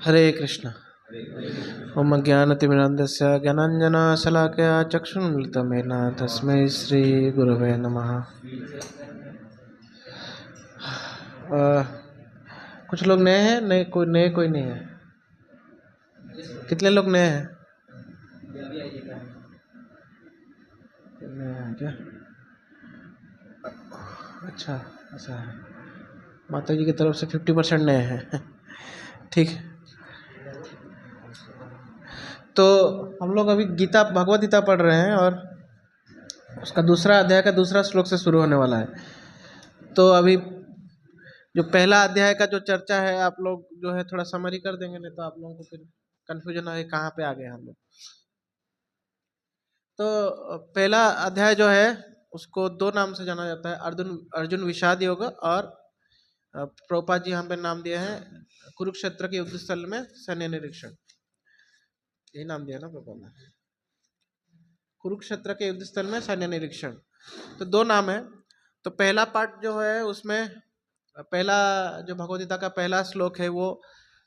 हरे कृष्ण। ओम ज्ञानतिमिरान्धस्य ज्ञानाञ्जनशलाकया चक्षुरुन्मिलितं तस्मै श्रीगुरवे नमः। कुछ लोग नए हैं, कोई नहीं है। कितने लोग नए हैं? नए हैं क्या? अच्छा, ऐसा है। माता जी की तरफ से 50% नए हैं। ठीक है। तो हम लोग अभी भगवद गीता पढ़ रहे हैं और उसका दूसरा अध्याय का दूसरा श्लोक से शुरू होने वाला है। तो अभी जो पहला अध्याय का जो चर्चा है, आप लोग जो है थोड़ा समरी कर देंगे, नहीं तो आप लोगों को फिर कंफ्यूजन है कहाँ पे आ गए हम लोग। तो पहला अध्याय जो है उसको दो नाम से जाना जाता है, अर्जुन विषाद योग, और प्रभुपाद जी यहाँ पे नाम दिए हैं कुरुक्षेत्र के युद्ध स्थल में सैन्य निरीक्षण। यही नाम दिया ना प्रभुपाद ने, कुरुक्षेत्र के युद्ध स्थल में सैन्य निरीक्षण। तो दो नाम है। तो पहला पार्ट जो है उसमें पहला जो भगवद गीता का पहला श्लोक है वो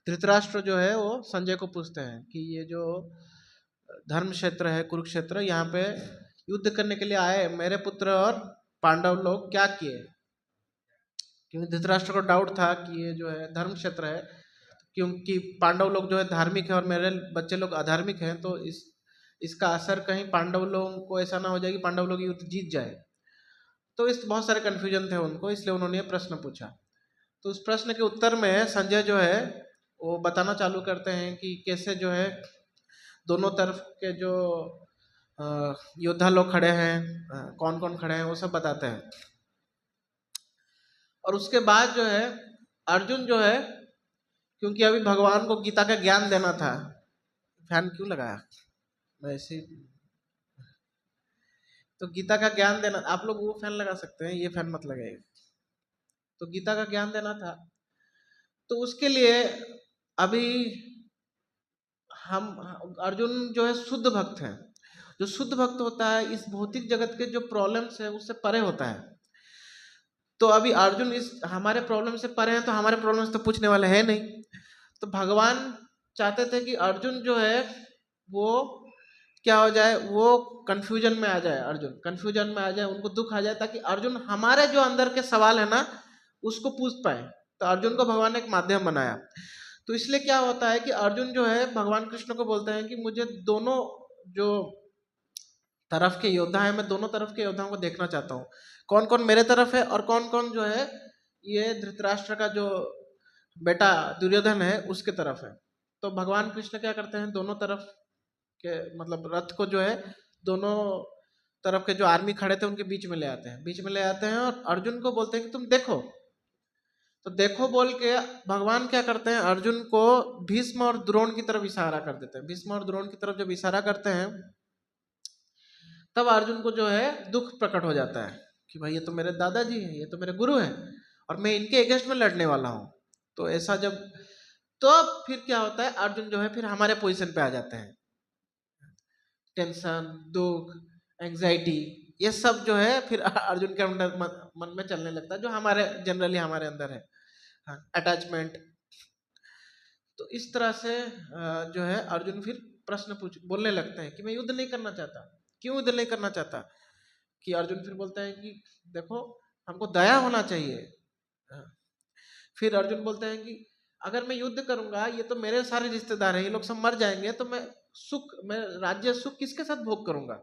धृतराष्ट्र जो है वो संजय को पूछते हैं कि ये जो धर्म क्षेत्र है कुरुक्षेत्र, यहाँ पे युद्ध करने के लिए आए मेरे पुत्र और पांडव लोग क्या किए। क्योंकि धृतराष्ट्र को डाउट था कि ये जो है धर्म क्षेत्र है, क्योंकि पांडव लोग जो है धार्मिक है और मेरे बच्चे लोग अधार्मिक हैं, तो इसका असर कहीं पांडव लोगों को ऐसा ना हो जाए कि पांडव लोग युद्ध जीत जाए। तो इस बहुत सारे कन्फ्यूजन थे उनको, इसलिए उन्होंने ये प्रश्न पूछा। तो उस प्रश्न के उत्तर में संजय जो है वो बताना चालू करते हैं कि कैसे जो है दोनों तरफ के जो योद्धा लोग खड़े हैं, कौन कौन खड़े हैं, वो सब बताते हैं। और उसके बाद जो है अर्जुन जो है, क्योंकि अभी भगवान को गीता का ज्ञान देना था। फैन क्यों लगाया? मैं ऐसे तो गीता का ज्ञान देना, आप लोग वो फैन लगा सकते हैं, ये फैन मत लगाइए। तो गीता का ज्ञान देना था, तो उसके लिए अभी हम अर्जुन जो है शुद्ध भक्त है। जो शुद्ध भक्त होता है इस भौतिक जगत के जो प्रॉब्लम्स है उससे परे होता है। तो अभी अर्जुन इस हमारे प्रॉब्लम से परे हैं, तो हमारे प्रॉब्लम्स तो पूछने वाले हैं नहीं। तो भगवान चाहते थे कि अर्जुन जो है वो क्या हो जाए, वो कंफ्यूजन में आ जाए, अर्जुन कंफ्यूजन में आ जाए, उनको दुख आ जाए, ताकि अर्जुन हमारे जो अंदर के सवाल है ना उसको पूछ पाए। तो अर्जुन को भगवान ने एक माध्यम बनाया। तो इसलिए क्या होता है कि अर्जुन जो है भगवान कृष्ण को बोलते हैं कि मुझे दोनों जो तरफ के योद्धा है, मैं दोनों तरफ के योद्धाओं को देखना चाहता हूँ, कौन कौन मेरे तरफ है और कौन कौन जो है ये धृतराष्ट्र का जो बेटा दुर्योधन है उसके तरफ है। तो भगवान कृष्ण क्या करते हैं, दोनों तरफ के मतलब रथ को जो है दोनों तरफ के जो आर्मी खड़े थे उनके बीच में ले आते हैं, बीच में ले आते हैं और अर्जुन को बोलते हैं कि तुम देखो। तो देखो बोल के भगवान क्या करते हैं, अर्जुन को भीष्म और द्रोण की तरफ इशारा कर देते हैं। भीष्म और द्रोण की तरफ जब इशारा करते हैं तब अर्जुन को जो है दुख प्रकट हो जाता है कि भाई ये तो मेरे दादाजी हैं, ये तो मेरे गुरु हैं और मैं इनके अगेंस्ट में लड़ने वाला हूँ। तो ऐसा जब तो फिर क्या होता है, अर्जुन जो है फिर हमारे पोजीशन पे आ जाते हैं। टेंशन, दुख, एंग्जाइटी, ये सब जो है फिर अर्जुन के अंदर मन में चलने लगता है, जो हमारे जनरली हमारे अंदर है, अटैचमेंट। तो इस तरह से जो है अर्जुन फिर प्रश्न बोलने लगते हैं कि मैं युद्ध नहीं करना चाहता। क्यों युद्ध नहीं करना चाहता? कि अर्जुन फिर बोलते हैं कि देखो हमको दया होना चाहिए। हाँ। फिर अर्जुन बोलते हैं कि अगर मैं युद्ध करूंगा, ये तो मेरे सारे रिश्तेदार हैं, ये लोग सब मर जाएंगे, तो मैं राज्य सुख किसके साथ भोग करूंगा?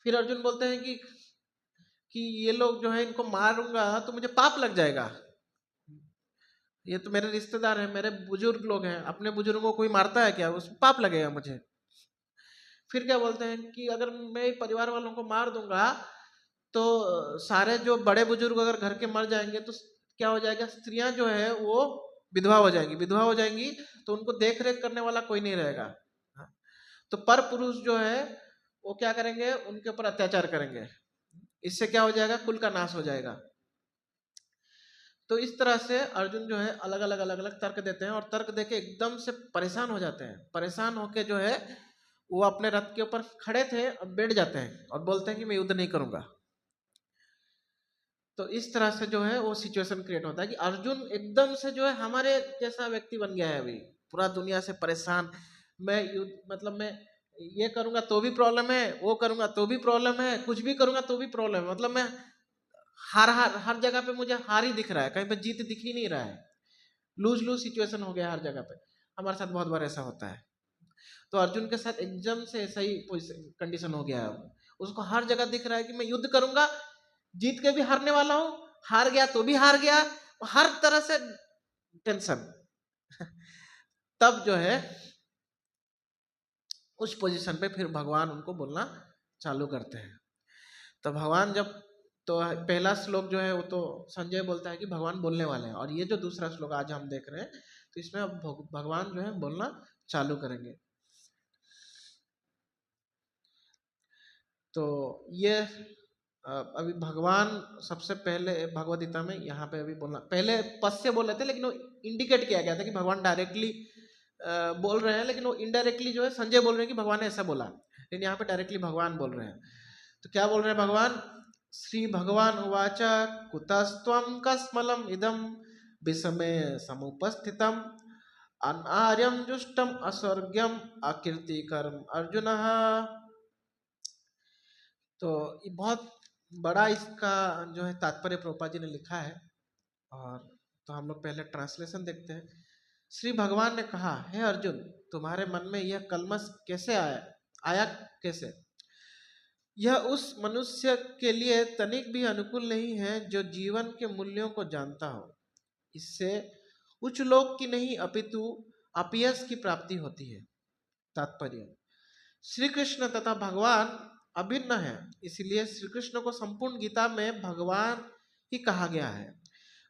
फिर अर्जुन बोलते हैं कि ये लोग जो है इनको मारूंगा तो मुझे पाप लग जाएगा, ये तो मेरे रिश्तेदार हैं, मेरे बुजुर्ग लोग हैं, अपने बुजुर्गों को कोई मारता है क्या, उसमें पाप लगेगा मुझे। फिर क्या बोलते हैं कि अगर मैं परिवार वालों को मार दूंगा तो सारे जो बड़े बुजुर्ग अगर घर के मर जाएंगे तो क्या हो जाएगा, स्त्रियां जो है वो विधवा हो जाएंगी, विधवा हो जाएंगी तो उनको देख रेख करने वाला कोई नहीं रहेगा। हाँ। तो पर पुरुष जो है वो क्या करेंगे, उनके ऊपर अत्याचार करेंगे, इससे क्या हो जाएगा, कुल का नाश हो जाएगा। तो इस तरह से अर्जुन जो है अलग अलग तर्क देते हैं और तर्क देके एकदम से परेशान हो जाते हैं। परेशान होके जो है वो अपने रथ के ऊपर खड़े थे और बैठ जाते हैं और बोलते हैं कि मैं युद्ध नहीं करूंगा। तो इस तरह से जो है वो सिचुएशन क्रिएट होता है कि अर्जुन एकदम से जो है हमारे जैसा व्यक्ति बन गया है अभी, पूरा दुनिया से परेशान। मैं मतलब मैं ये करूंगा तो भी प्रॉब्लम है, वो करूंगा तो भी प्रॉब्लम है, कुछ भी करूंगा तो भी प्रॉब्लम है, मतलब मैं हर जगह पे मुझे हार ही दिख रहा है, कहीं पे जीत दिख ही नहीं रहा है। लूज लूज सिचुएशन हो गया हर जगह पे। हमारे साथ बहुत बार ऐसा होता है। तो अर्जुन के साथ एकदम से ऐसा ही कंडीशन हो गया है। अब उसको हर जगह दिख रहा है कि मैं युद्ध करूंगा, जीत के भी हारने वाला हूं, हार गया तो भी हार गया, हर तरह से टेंशन। तब जो है उस पोजीशन पे फिर भगवान उनको बोलना चालू करते हैं। तो भगवान जब, तो पहला श्लोक जो है वो तो संजय बोलता है कि भगवान बोलने वाले हैं, और ये जो दूसरा श्लोक आज हम देख रहे हैं, तो इसमें अब भगवान जो है बोलना चालू करेंगे। तो ये अभी भगवान सबसे पहले भगवद गीता में यहाँ पे अभी बोलना, पहले पद से बोल रहे थे लेकिन वो इंडिकेट किया गया था कि भगवान डायरेक्टली बोल रहे हैं, लेकिन वो इनडायरेक्टली जो है संजय बोल रहे हैं कि भगवान ने ऐसा बोला, लेकिन यहाँ पे डायरेक्टली भगवान बोल रहे हैं। तो क्या बोल रहे हैं भगवान? श्री भगवान उवाच कुतस्त्वं कस्मलम इदम विषमे समुपस्थितम अनार्यम जुष्टम अस्वर्ग्यम अकीर्तिकरम अर्जुन। तो ये बहुत बड़ा इसका जो है तात्पर्य प्रभुपाद जी ने लिखा है, और तो हम लोग पहले ट्रांसलेशन देखते हैं। श्री भगवान ने कहा, हे अर्जुन, तुम्हारे मन में यह कलमश कैसे आया कैसे? यह उस मनुष्य के लिए तनिक भी अनुकूल नहीं है जो जीवन के मूल्यों को जानता हो। इससे उच्च लोक की नहीं अपितु अपयश की प्राप्ति होती है। तात्पर्य, श्री कृष्ण तथा भगवान अभिन्न है, इसलिए श्री कृष्ण को संपूर्ण गीता में भगवान ही कहा गया है।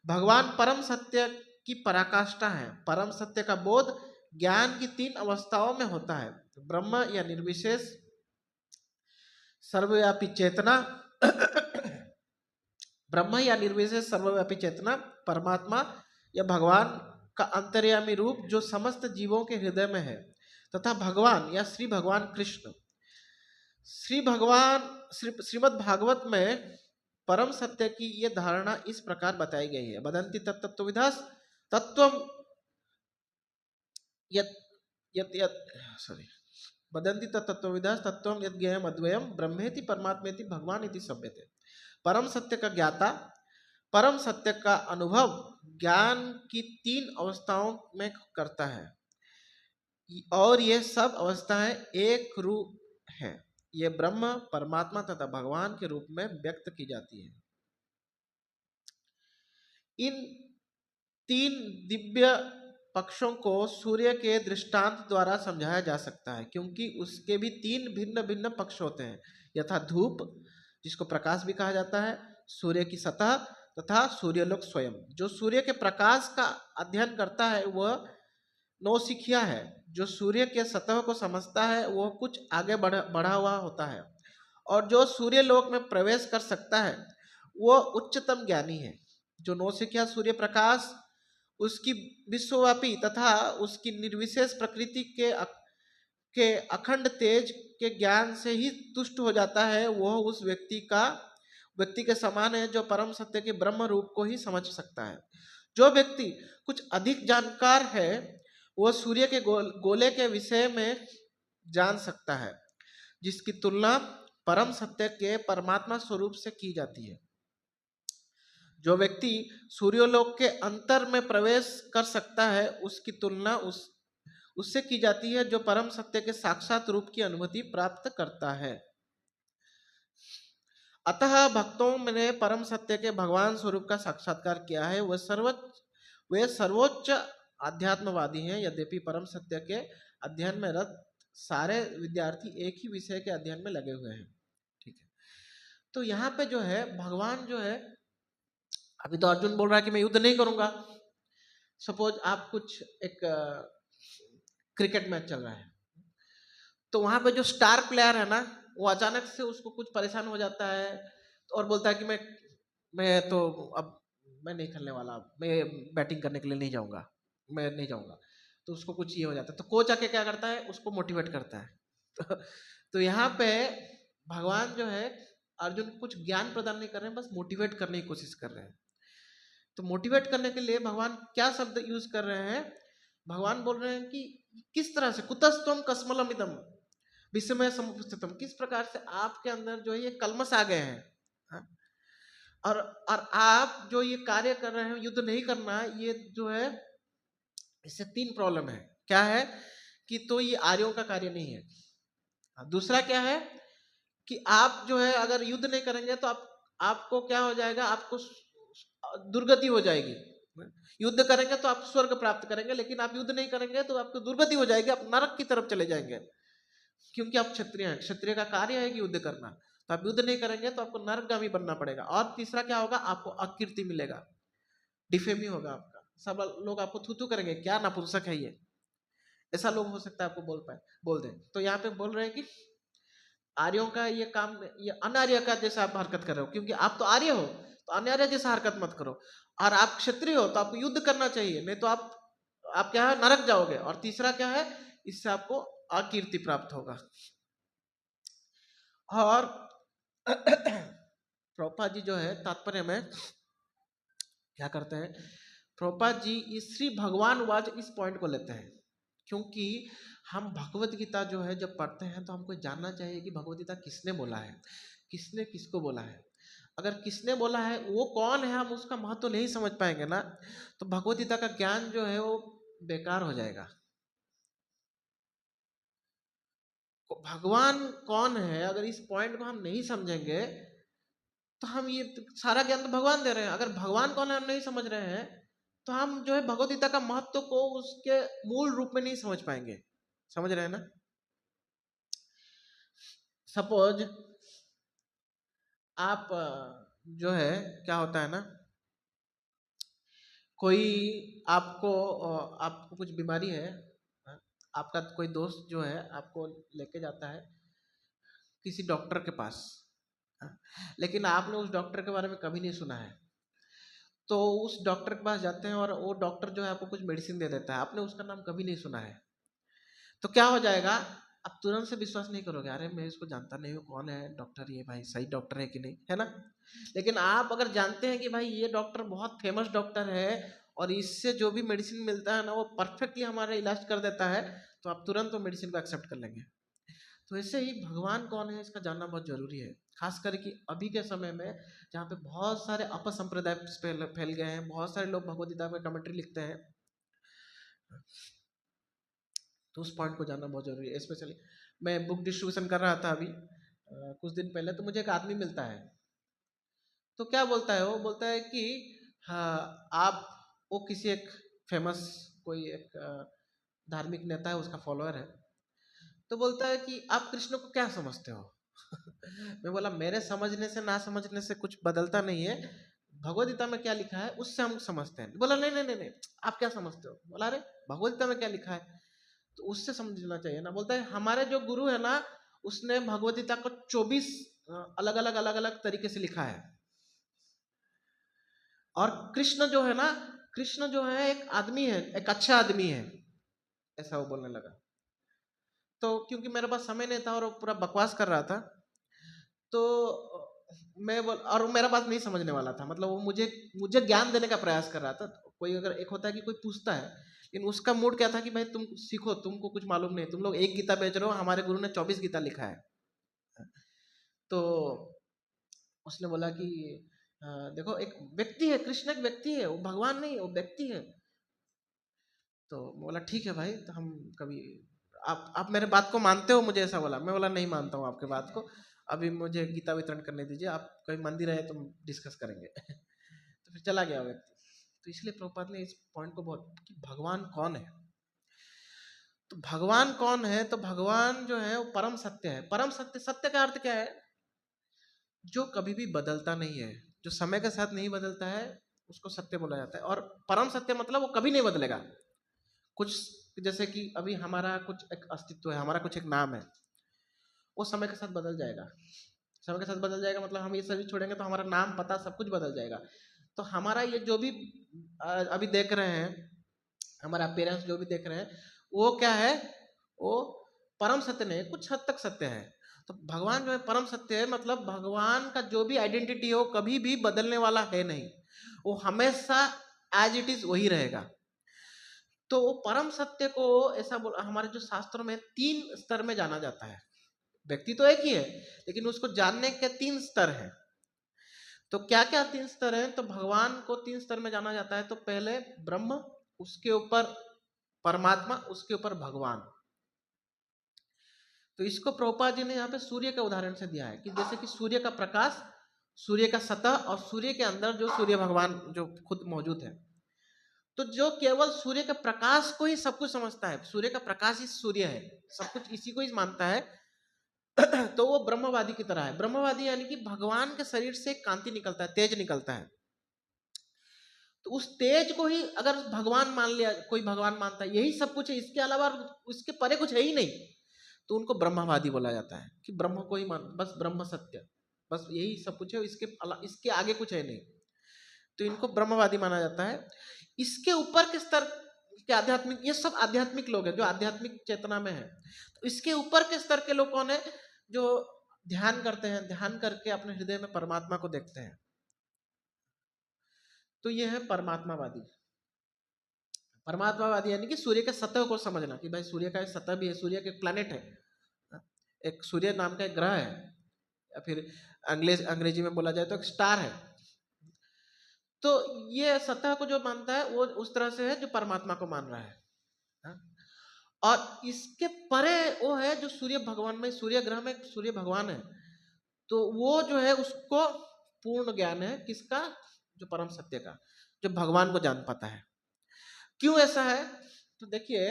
भगवान परम सत्य की पराकाष्ठा है। परम सत्य का बोध ज्ञान की 3 अवस्थाओं में होता है: ब्रह्म या निर्विशेष सर्वव्यापी चेतना, ब्रह्म या निर्विशेष सर्वव्यापी चेतना, परमात्मा या भगवान का अंतर्यामी रूप जो समस्त जीवों के हृदय में है, तथा भगवान या श्री भगवान कृष्ण। श्रीमद् भागवत में परम सत्य की ये धारणा इस प्रकार बताई गई है: वदन्ति तत्त्वविदः तत्त्वम् यत् यत् यत् सॉरी वदन्ति तत्त्वविदः तत्त्वम् यत् ज्ञेयम् अद्वयम् ब्रह्मेति परमात्मेति भगवान इति सभ्यते। परम सत्य का ज्ञाता परम सत्य का अनुभव ज्ञान की 3 अवस्थाओं में करता है, और ये सब अवस्थाएं एक रूप हैं। ये ब्रह्म, परमात्मा तथा भगवान के रूप में व्यक्त की जाती है। इन 3 दिव्य पक्षों को सूर्य के दृष्टांत द्वारा समझाया जा सकता है, क्योंकि उसके भी 3 भिन्न भिन्न पक्ष होते हैं, यथा धूप, जिसको प्रकाश भी कहा जाता है, सूर्य की सतह तथा सूर्यलोक स्वयं। जो सूर्य के प्रकाश का अध्ययन करता है वह नौसिखिया है। जो सूर्य के सतह को समझता है वह कुछ आगे बढ़ा हुआ होता है, और जो सूर्य लोक में प्रवेश कर सकता है वह उच्चतम ज्ञानी है। जो नौसिखिया सूर्य प्रकाश, उसकी विश्वव्यापी तथा उसकी निर्विशेष प्रकृति के अखंड तेज के ज्ञान से ही तुष्ट हो जाता है, वह उस व्यक्ति के समान है जो परम सत्य के ब्रह्म रूप को ही समझ सकता है। जो व्यक्ति कुछ अधिक जानकार है वह सूर्य के गोले के विषय में जान सकता है, जिसकी तुलना परम सत्य के परमात्मा स्वरूप से की जाती है। जो व्यक्ति सूर्यलोक के अंतर में प्रवेश कर सकता है उसकी तुलना उससे की जाती है जो परम सत्य के साक्षात रूप की अनुभूति प्राप्त करता है। अतः भक्तों ने परम सत्य के भगवान स्वरूप का साक्षात्कार किया है। वे सर्वोच्च आध्यात्मवादी हैं। यद्यपि परम सत्य के अध्ययन में रत सारे विद्यार्थी एक ही विषय के अध्ययन में लगे हुए हैं। ठीक है, तो यहाँ पे जो है भगवान जो है, अभी तो अर्जुन बोल रहा है कि मैं युद्ध नहीं करूंगा। सपोज आप कुछ एक क्रिकेट मैच चल रहा है, तो वहां पे जो स्टार प्लेयर है ना, वो अचानक से उसको कुछ परेशान हो जाता है और बोलता है कि मैं तो अब मैं नहीं खेलने वाला, मैं बैटिंग करने के लिए नहीं जाऊंगा, मैं नहीं जाऊंगा। तो उसको कुछ ये हो जाता है, तो कोच आके क्या करता है, उसको मोटिवेट करता है। तो यहाँ पे भगवान जो है अर्जुन को कुछ ज्ञान प्रदान नहीं कर रहे हैं, बस मोटिवेट करने की कोशिश कर रहे हैं। तो मोटिवेट करने के लिए भगवान क्या शब्द यूज कर रहे हैं? भगवान बोल रहे हैं कि किस तरह से कुतस्तम कस्मलमिदम विस्मय समुपस्थितम, किस प्रकार से आपके अंदर जो है ये कलमश आ गए हैं, हाँ? और आप जो ये कार्य कर रहे हैं, युद्ध नहीं करना, ये जो है इससे 3 प्रॉब्लम है। क्या है? कि तो ये आर्यों का कार्य नहीं है। दूसरा क्या है कि आप जो है अगर युद्ध नहीं करेंगे तो आपको क्या हो जाएगा, आपको दुर्गति हो जाएगी। युद्ध करेंगे तो आप स्वर्ग प्राप्त करेंगे, लेकिन आप युद्ध नहीं करेंगे तो आपको दुर्गति हो जाएगी, आप नरक की तरफ चले जाएंगे, क्योंकि आप क्षत्रिय हैं। क्षत्रिय का कार्य है कि युद्ध करना, तो आप युद्ध नहीं करेंगे तो आपको नरकगामी बनना पड़ेगा। और तीसरा क्या होगा, आपको अकीर्ति मिलेगा, डिफेमी होगा आपका, सब लोग आपको थू थू करेंगे, क्या नपुंसक है ये, ऐसा लोग हो सकता है आपको बोल दें। तो यहाँ पे बोल रहे हैं कि आर्यों का ये काम, ये अनार्य का जैसा आप हरकत कर रहे हो, क्योंकि आप तो आर्य हो, तो अनार्य जैसा हरकत मत करो। और आप क्षत्रिय हो तो आपको युद्ध करना चाहिए, नहीं तो आप क्या है, नरक जाओगे। और तीसरा क्या है, इससे आपको अकीर्ति प्राप्त होगा। और प्रभुपाद जी जो है तात्पर्य में क्या करते हैं, प्रभुपाद जी इस श्री भगवान वाच इस पॉइंट को लेते हैं, क्योंकि हम भगवत गीता जो है जब पढ़ते हैं तो हमको जानना चाहिए कि भगवत गीता किसने बोला है, किसने किसको बोला है। अगर किसने बोला है, वो कौन है, हम उसका महत्व नहीं समझ पाएंगे ना, तो भगवत गीता का ज्ञान जो है वो बेकार हो जाएगा। भगवान कौन है, अगर इस पॉइंट को हम नहीं समझेंगे तो हम ये सारा ज्ञान तो भगवान दे रहे हैं, अगर भगवान कौन है हम नहीं समझ रहे हैं, तो हम जो है भगवत गीता का महत्व को उसके मूल रूप में नहीं समझ पाएंगे। समझ रहे हैं ना? सपोज आप जो है क्या होता है ना, कोई आपको कुछ बीमारी है, आपका कोई दोस्त जो है आपको लेके जाता है किसी डॉक्टर के पास, लेकिन आपने उस डॉक्टर के बारे में कभी नहीं सुना है, तो उस डॉक्टर के पास जाते हैं और वो डॉक्टर जो है आपको कुछ मेडिसिन दे देता है, आपने उसका नाम कभी नहीं सुना है, तो क्या हो जाएगा, आप तुरंत से विश्वास नहीं करोगे, अरे मैं इसको जानता नहीं हूँ, कौन है डॉक्टर ये, भाई सही डॉक्टर है कि नहीं, है ना? लेकिन आप अगर जानते हैं कि भाई ये डॉक्टर बहुत फेमस डॉक्टर है और इससे जो भी मेडिसिन मिलता है ना वो परफेक्टली हमारा इलाज कर देता है, तो आप तुरंत वो मेडिसिन को एक्सेप्ट कर लेंगे। तो ऐसे ही भगवान कौन है इसका जानना बहुत जरूरी है, खास करके अभी के समय में जहाँ पे बहुत सारे अपसंप्रदाय फैल गए हैं, बहुत सारे लोग भगवद गीता में कमेंट्री लिखते हैं, तो उस पॉइंट को जानना बहुत जरूरी है। स्पेशली मैं बुक डिस्ट्रीब्यूशन कर रहा था अभी कुछ दिन पहले, तो मुझे एक आदमी मिलता है, तो क्या बोलता है, वो बोलता है कि हाँ आप, वो किसी एक फेमस कोई एक धार्मिक नेता है, उसका फॉलोअर है, तो बोलता है कि आप कृष्ण को क्या समझते हो? मैं बोला मेरे समझने से ना समझने से कुछ बदलता नहीं है, भगवद गीता में क्या लिखा है उससे हम समझते हैं। बोला नहीं नहीं नहीं नहीं, आप क्या समझते हो? बोला अरे भगवद गीता में क्या लिखा है तो उससे समझना चाहिए ना। बोलता है हमारे जो गुरु है ना, उसने भगवद गीता को 24 अलग अलग तरीके से लिखा है, और कृष्ण जो है ना, कृष्ण जो है एक आदमी है, एक अच्छा आदमी है, ऐसा वो बोलने लगा। तो क्योंकि मेरे पास समय नहीं था और वो पूरा बकवास कर रहा था, तो मैं बोल, और वो मेरा बात नहीं समझने वाला था, मतलब वो मुझे मुझे ज्ञान देने का प्रयास कर रहा था। कोई अगर एक होता है कि कोई पूछता है, लेकिन उसका मूड क्या था कि भाई तुम सीखो, तुमको कुछ मालूम नहीं, तुम लोग एक गीता बेच रहे हो, हमारे गुरु ने 24 गीता लिखा है। तो उसने बोला कि देखो एक व्यक्ति है, कृष्ण एक व्यक्ति है, वो भगवान नहीं है, वो व्यक्ति है। तो बोला ठीक है भाई, तो हम कभी आप मेरे बात को मानते हो, मुझे ऐसा बोला। मैं बोला नहीं मानता हूँ आपके बात को, अभी मुझे गीता वितरण करने दीजिए, आप कहीं मंदिर है तो डिस्कस करेंगे। तो फिर चला गया व्यक्ति। तो इसलिए प्रभुपाद ने इस पॉइंट को बहुत कि भगवान कौन है, तो भगवान कौन है, तो भगवान जो है वो परम सत्य है। परम सत्य, सत्य का अर्थ क्या है, जो कभी भी बदलता नहीं है, जो समय के साथ नहीं बदलता है, उसको सत्य बोला जाता है। और परम सत्य मतलब वो कभी नहीं बदलेगा। कुछ जैसे कि अभी हमारा कुछ एक अस्तित्व है, हमारा कुछ एक नाम है, वो समय के साथ बदल जाएगा। समय के साथ बदल जाएगा मतलब हम ये शरीर छोड़ेंगे तो हमारा नाम पता सब कुछ बदल जाएगा। तो हमारा ये जो भी अभी देख रहे हैं, हमारा पेरेंट्स जो भी देख रहे हैं, वो क्या है, वो परम सत्य नहीं, कुछ हद तक सत्य है। तो भगवान जो है परम सत्य है, मतलब भगवान का जो भी आइडेंटिटी है वो कभी भी बदलने वाला है नहीं, वो हमेशा एज इट इज वही रहेगा। तो वो परम सत्य को ऐसा हमारे जो शास्त्रों में 3 स्तर में जाना जाता है। व्यक्ति तो एक ही है, लेकिन उसको जानने के 3 स्तर हैं। तो क्या क्या 3 स्तर हैं? तो भगवान को 3 स्तर में जाना जाता है। तो पहले ब्रह्म, उसके ऊपर परमात्मा, उसके ऊपर भगवान। तो इसको प्रभुपाद जी ने यहाँ पे सूर्य का उदाहरण से दिया है कि जैसे कि सूर्य का प्रकाश, सूर्य का सतह और सूर्य के अंदर जो सूर्य भगवान जो खुद मौजूद है। तो जो केवल सूर्य के प्रकाश को ही सब कुछ समझता है, सूर्य का प्रकाश ही सूर्य है, सब कुछ इसी को ही मानता है, तो वो ब्रह्मवादी की तरह है। ब्रह्मवादी यानी कि भगवान के शरीर से कांति निकलता है, तेज निकलता है। तो उस तेज को ही अगर भगवान मान लिया, कोई भगवान मानता है यही सब कुछ है, इसके अलावा उसके परे कुछ है ही नहीं, तो उनको ब्रह्मवादी बोला जाता है कि ब्रह्म को ही मान, बस ब्रह्म सत्य, बस यही सब कुछ है, इसके आगे कुछ है नहीं। तो इनको ब्रह्मवादी माना जाता है। इसके ऊपर के स्तर के आध्यात्मिक, ये सब आध्यात्मिक लोग हैं जो आध्यात्मिक चेतना में है। तो इसके ऊपर के स्तर के लोग कौन है? जो ध्यान करते हैं, ध्यान करके अपने हृदय में परमात्मा को देखते हैं, तो ये है परमात्मावादी। परमात्मावादी यानी कि सूर्य के सतह को समझना कि भाई सूर्य का एक सतह भी है, सूर्य का एक प्लैनेट है, एक सूर्य नाम का एक ग्रह है, या फिर अंग्रेजी में बोला जाए तो एक स्टार है। तो ये सतह को जो मानता है वो उस तरह से है जो परमात्मा को मान रहा है। और इसके परे वो है जो सूर्य भगवान में, सूर्य ग्रह में सूर्य भगवान है, तो वो जो है उसको पूर्ण ज्ञान है किसका? जो परम सत्य का, जो भगवान को जान पाता है। क्यों ऐसा है? तो देखिए,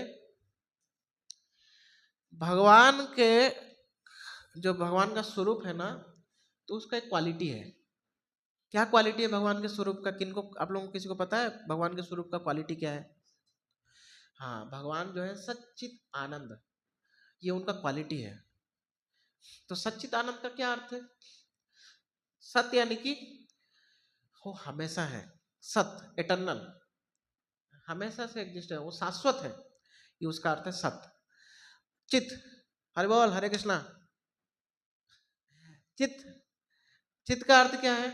भगवान के जो भगवान का स्वरूप है ना, तो उसका एक क्वालिटी है। क्या क्वालिटी है भगवान के स्वरूप का? किनको, आप लोगों को किसी को पता है भगवान के स्वरूप का क्वालिटी क्या है? हाँ, भगवान जो है सच्चित आनंद, ये उनका क्वालिटी है। तो सच्चित आनंद का क्या अर्थ है? सत्य यानी कि वो हमेशा है, सत्य एटर्नल, हमेशा से एग्जिस्ट है, वो शाश्वत है, ये उसका अर्थ है सत्य। चित, हरि बोल हरे कृष्णा। चित, चित का अर्थ क्या है?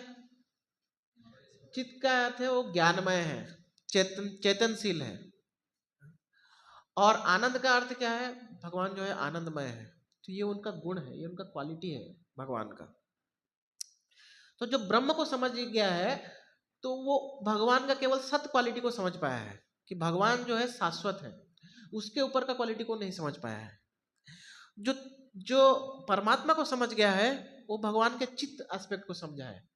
चित का अर्थ है वो ज्ञानमय है, चेतनशील है। और आनंद का अर्थ क्या है? भगवान जो है आनंदमय है। तो ये उनका गुण है, ये उनका क्वालिटी है भगवान का। तो जो ब्रह्म को समझ गया है, तो वो भगवान का केवल सत्य क्वालिटी को समझ पाया है कि भगवान जो है शाश्वत है, उसके ऊपर का क्वालिटी को नहीं समझ पाया है। जो जो परमात्मा को समझ गया है, वो भगवान के चित्त एस्पेक्ट को समझा है।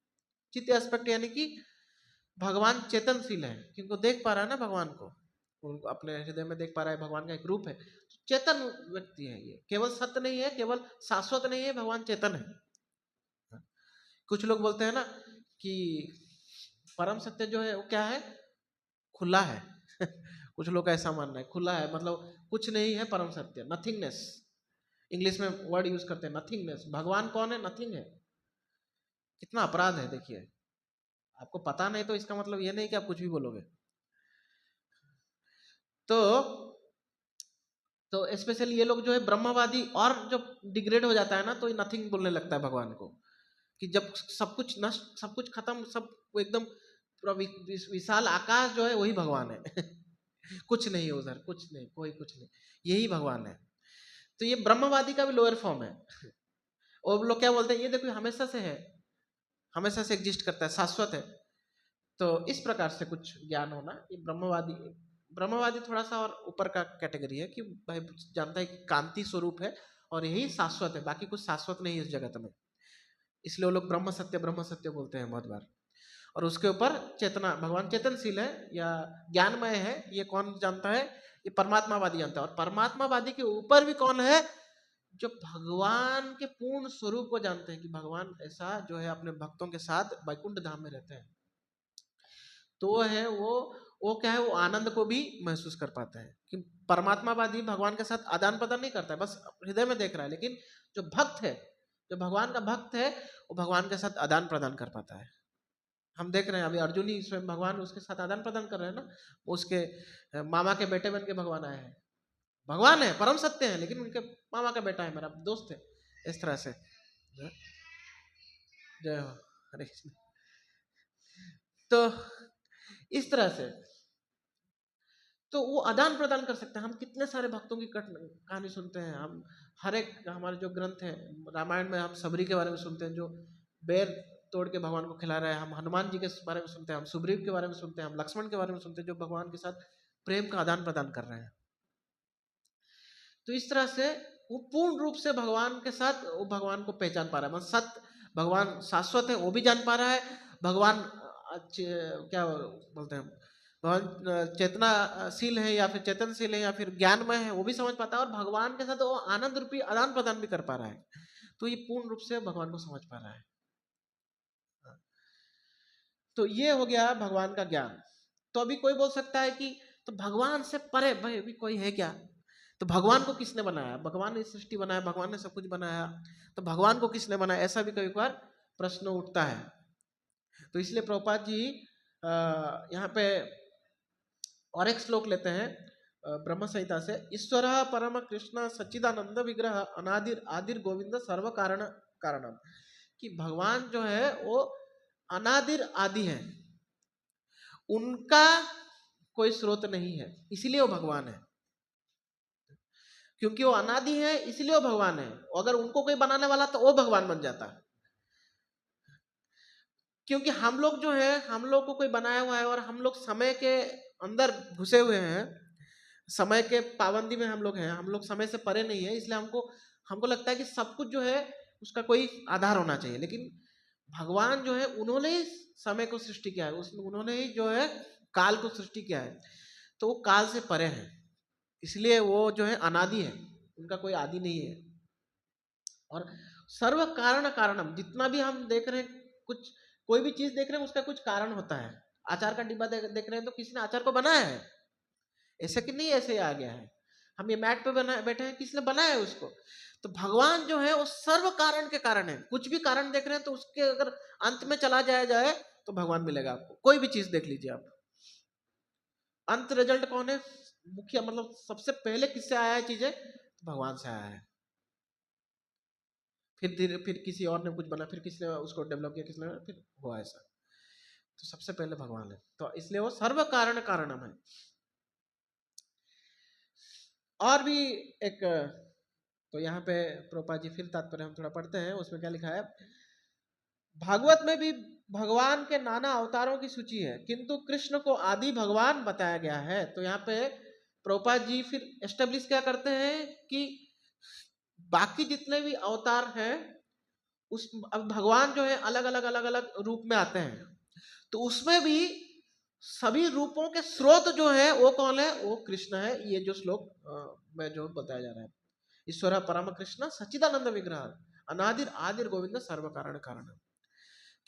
चित्त एस्पेक्ट यानी कि भगवान चेतनशील है, क्योंकि देख पा रहा है ना भगवान को, उनको अपने हृदय में देख पा रहा है, भगवान का एक रूप है, चेतन व्यक्ति है। ये केवल सत्य नहीं है, केवल शाश्वत नहीं है, भगवान चेतन है। कुछ लोग बोलते हैं ना कि परम सत्य जो है वो क्या है? खुला है। कुछ लोग का ऐसा मानना है, खुला है मतलब कुछ नहीं है परम सत्य, नथिंगनेस। इंग्लिश में वर्ड यूज करते हैं नथिंगनेस। भगवान कौन है? नथिंग है। कितना अपराध है देखिए। आपको पता नहीं तो इसका मतलब ये नहीं कि आप कुछ भी बोलोगे। तो स्पेशली ये लोग जो है ब्रह्मवादी, और जब डिग्रेड हो जाता है ना, तो ये नथिंग बोलने लगता है भगवान को, कि जब सब कुछ नष्ट, सब कुछ खत्म, सब एकदम पूरा विशाल आकाश जो है वही भगवान है। कुछ नहीं है उधर, कुछ नहीं, कोई कुछ नहीं, यही भगवान है। तो ये ब्रह्मवादी का भी लोअर फॉर्म है। और लोग क्या बोलते हैं? ये देखो हमेशा से है, हमेशा से एग्जिस्ट करता है, शाश्वत है। तो इस प्रकार से कुछ ज्ञान होना, ये ब्रह्मवादी। ब्रह्मवादी थोड़ा सा और ऊपर का कैटेगरी है कि भाई जानता है कि कांति स्वरूप है और यही शाश्वत है, बाकी कुछ शाश्वत नहीं है इस जगत में, इसलिए वो लोग ब्रह्म सत्य बोलते हैं बहुत बार। और उसके ऊपर चेतना, भगवान चेतनशील है या ज्ञानमय है, ये कौन जानता है? ये परमात्मावादी जानता है। और परमात्मावादी के ऊपर भी कौन है? जो भगवान के पूर्ण स्वरूप को जानते हैं कि भगवान ऐसा जो है अपने भक्तों के साथ वैकुंठ धाम में रहते हैं। तो वो है, वो क्या है? वो आनंद को भी महसूस कर पाता है। कि परमात्मावादी भगवान के साथ आदान प्रदान नहीं करता है, बस हृदय में देख रहा है। लेकिन जो भक्त है, जो भगवान का भक्त है, वो भगवान के साथ आदान प्रदान कर पाता है। हम देख रहे हैं अभी अर्जुन ही स्वयं भगवान उसके साथ आदान प्रदान कर रहे हैं ना। उसके मामा के बेटे बन के भगवान आए हैं। भगवान है, परम सत्य है, लेकिन उनके मामा का बेटा है, मेरा दोस्त है, इस तरह से। जय हो, हरे कृष्ण। तो इस तरह से तो वो आदान प्रदान कर सकते हैं। हम कितने सारे भक्तों की कहानी सुनते हैं। हम हर एक हमारे जो ग्रंथ है, रामायण में हम सबरी के बारे में सुनते हैं जो बेर तोड़ के भगवान को खिला रहा है। हम हनुमान जी के बारे में सुनते हैं, हम सुग्रीव के बारे में सुनते हैं, हम लक्ष्मण के बारे में सुनते हैं जो भगवान के साथ प्रेम का आदान प्रदान कर रहे हैं। तो इस तरह से वो पूर्ण रूप से भगवान के साथ वो भगवान को पहचान पा रहा है। मतलब सत्य भगवान शाश्वत है वो भी जान पा रहा है। भगवान क्या बोलते हैं, भगवान चेतनाशील है या फिर चेतनशील है या फिर ज्ञानमय है वो भी समझ पाता है। और भगवान के साथ वो आनंद रूपी आदान प्रदान भी कर पा रहा है। तो ये पूर्ण रूप से भगवान को समझ पा रहा है। तो ये हो गया भगवान का ज्ञान। तो अभी कोई बोल सकता है कि तो भगवान से परे भाई अभी कोई है क्या? तो भगवान को किसने बनाया? भगवान ने सृष्टि बनाया, भगवान ने सब कुछ बनाया, तो भगवान को किसने बनाया? ऐसा भी कई बार प्रश्न उठता है। तो इसलिए प्रभुपाद जी यहाँ पे और एक श्लोक लेते हैं ब्रह्म संहिता से। ईश्वर परम कृष्ण सच्चिदानंद विग्रह अनादिर आदिर गोविंद सर्व कारण कारणम। कि भगवान जो है वो अनादिर आदि है, उनका कोई स्रोत नहीं है, इसलिए वो भगवान है। क्योंकि वो अनादि है इसलिए वो भगवान है। अगर उनको कोई बनाने वाला तो वो भगवान बन जाता। क्योंकि हम लोग जो है, हम लोग को कोई बनाया हुआ है और हम लोग समय के अंदर घुसे हुए हैं, समय के पाबंदी में हम लोग हैं, हम लोग समय से परे नहीं है। इसलिए हमको हमको लगता है कि सब कुछ जो है उसका कोई आधार होना चाहिए। लेकिन भगवान जो है उन्होंने ही समय को सृष्टि किया है, उन्होंने ही जो है काल को सृष्टि किया है। तो वो काल से परे है, इसलिए वो जो है अनादि है, उनका कोई आदि नहीं है। और सर्व कारण कारणम, जितना भी हम देख रहे हैं, कुछ कोई भी चीज देख रहे हैं उसका कुछ कारण होता है। अचार का डिब्बा देख रहे हैं तो किसी ने अचार को बनाया है, ऐसा कि नहीं ऐसे ही आ गया है। हम ये मैट पे बना बैठे हैं, किसने बनाया है उसको? तो भगवान जो है वो सर्व कारण के कारण है। कुछ भी कारण देख रहे हैं तो उसके अगर अंत में चला जाए तो भगवान मिलेगा आपको। कोई भी चीज देख लीजिए आप, अंत रिजल्ट कौन है? मुख्य मतलब सबसे पहले किससे आया है चीजें? तो भगवान से आया है। फिर धीरे फिर किसी और ने कुछ बना, फिर किसी ने उसको डेवलप किया, किसने फिर हुआ ऐसा। तो सबसे पहले भगवान है, तो इसलिए वो सर्व कारण कारणम है। और भी एक, तो यहाँ पे प्रोपा जी फिर तात्पर्य हम थोड़ा पढ़ते हैं, उसमें क्या लिखा है। भागवत में भी भगवान के नाना अवतारों की सूची है, किंतु कृष्ण को आदि भगवान बताया गया है। तो यहाँ पे प्रभुपाद जी फिर एस्टेब्लिश क्या करते हैं कि बाकी जितने भी अवतार हैं उस, अब भगवान जो है अलग अलग अलग अलग रूप में आते हैं, तो उसमें भी सभी रूपों के स्रोत जो है वो कौन है? वो कृष्ण है। ये जो श्लोक में जो बताया जा रहा है, ईश्वर परम कृष्ण सच्चिदानंद विग्रह अनादिर आदिर गोविंद सर्व कारण कारण।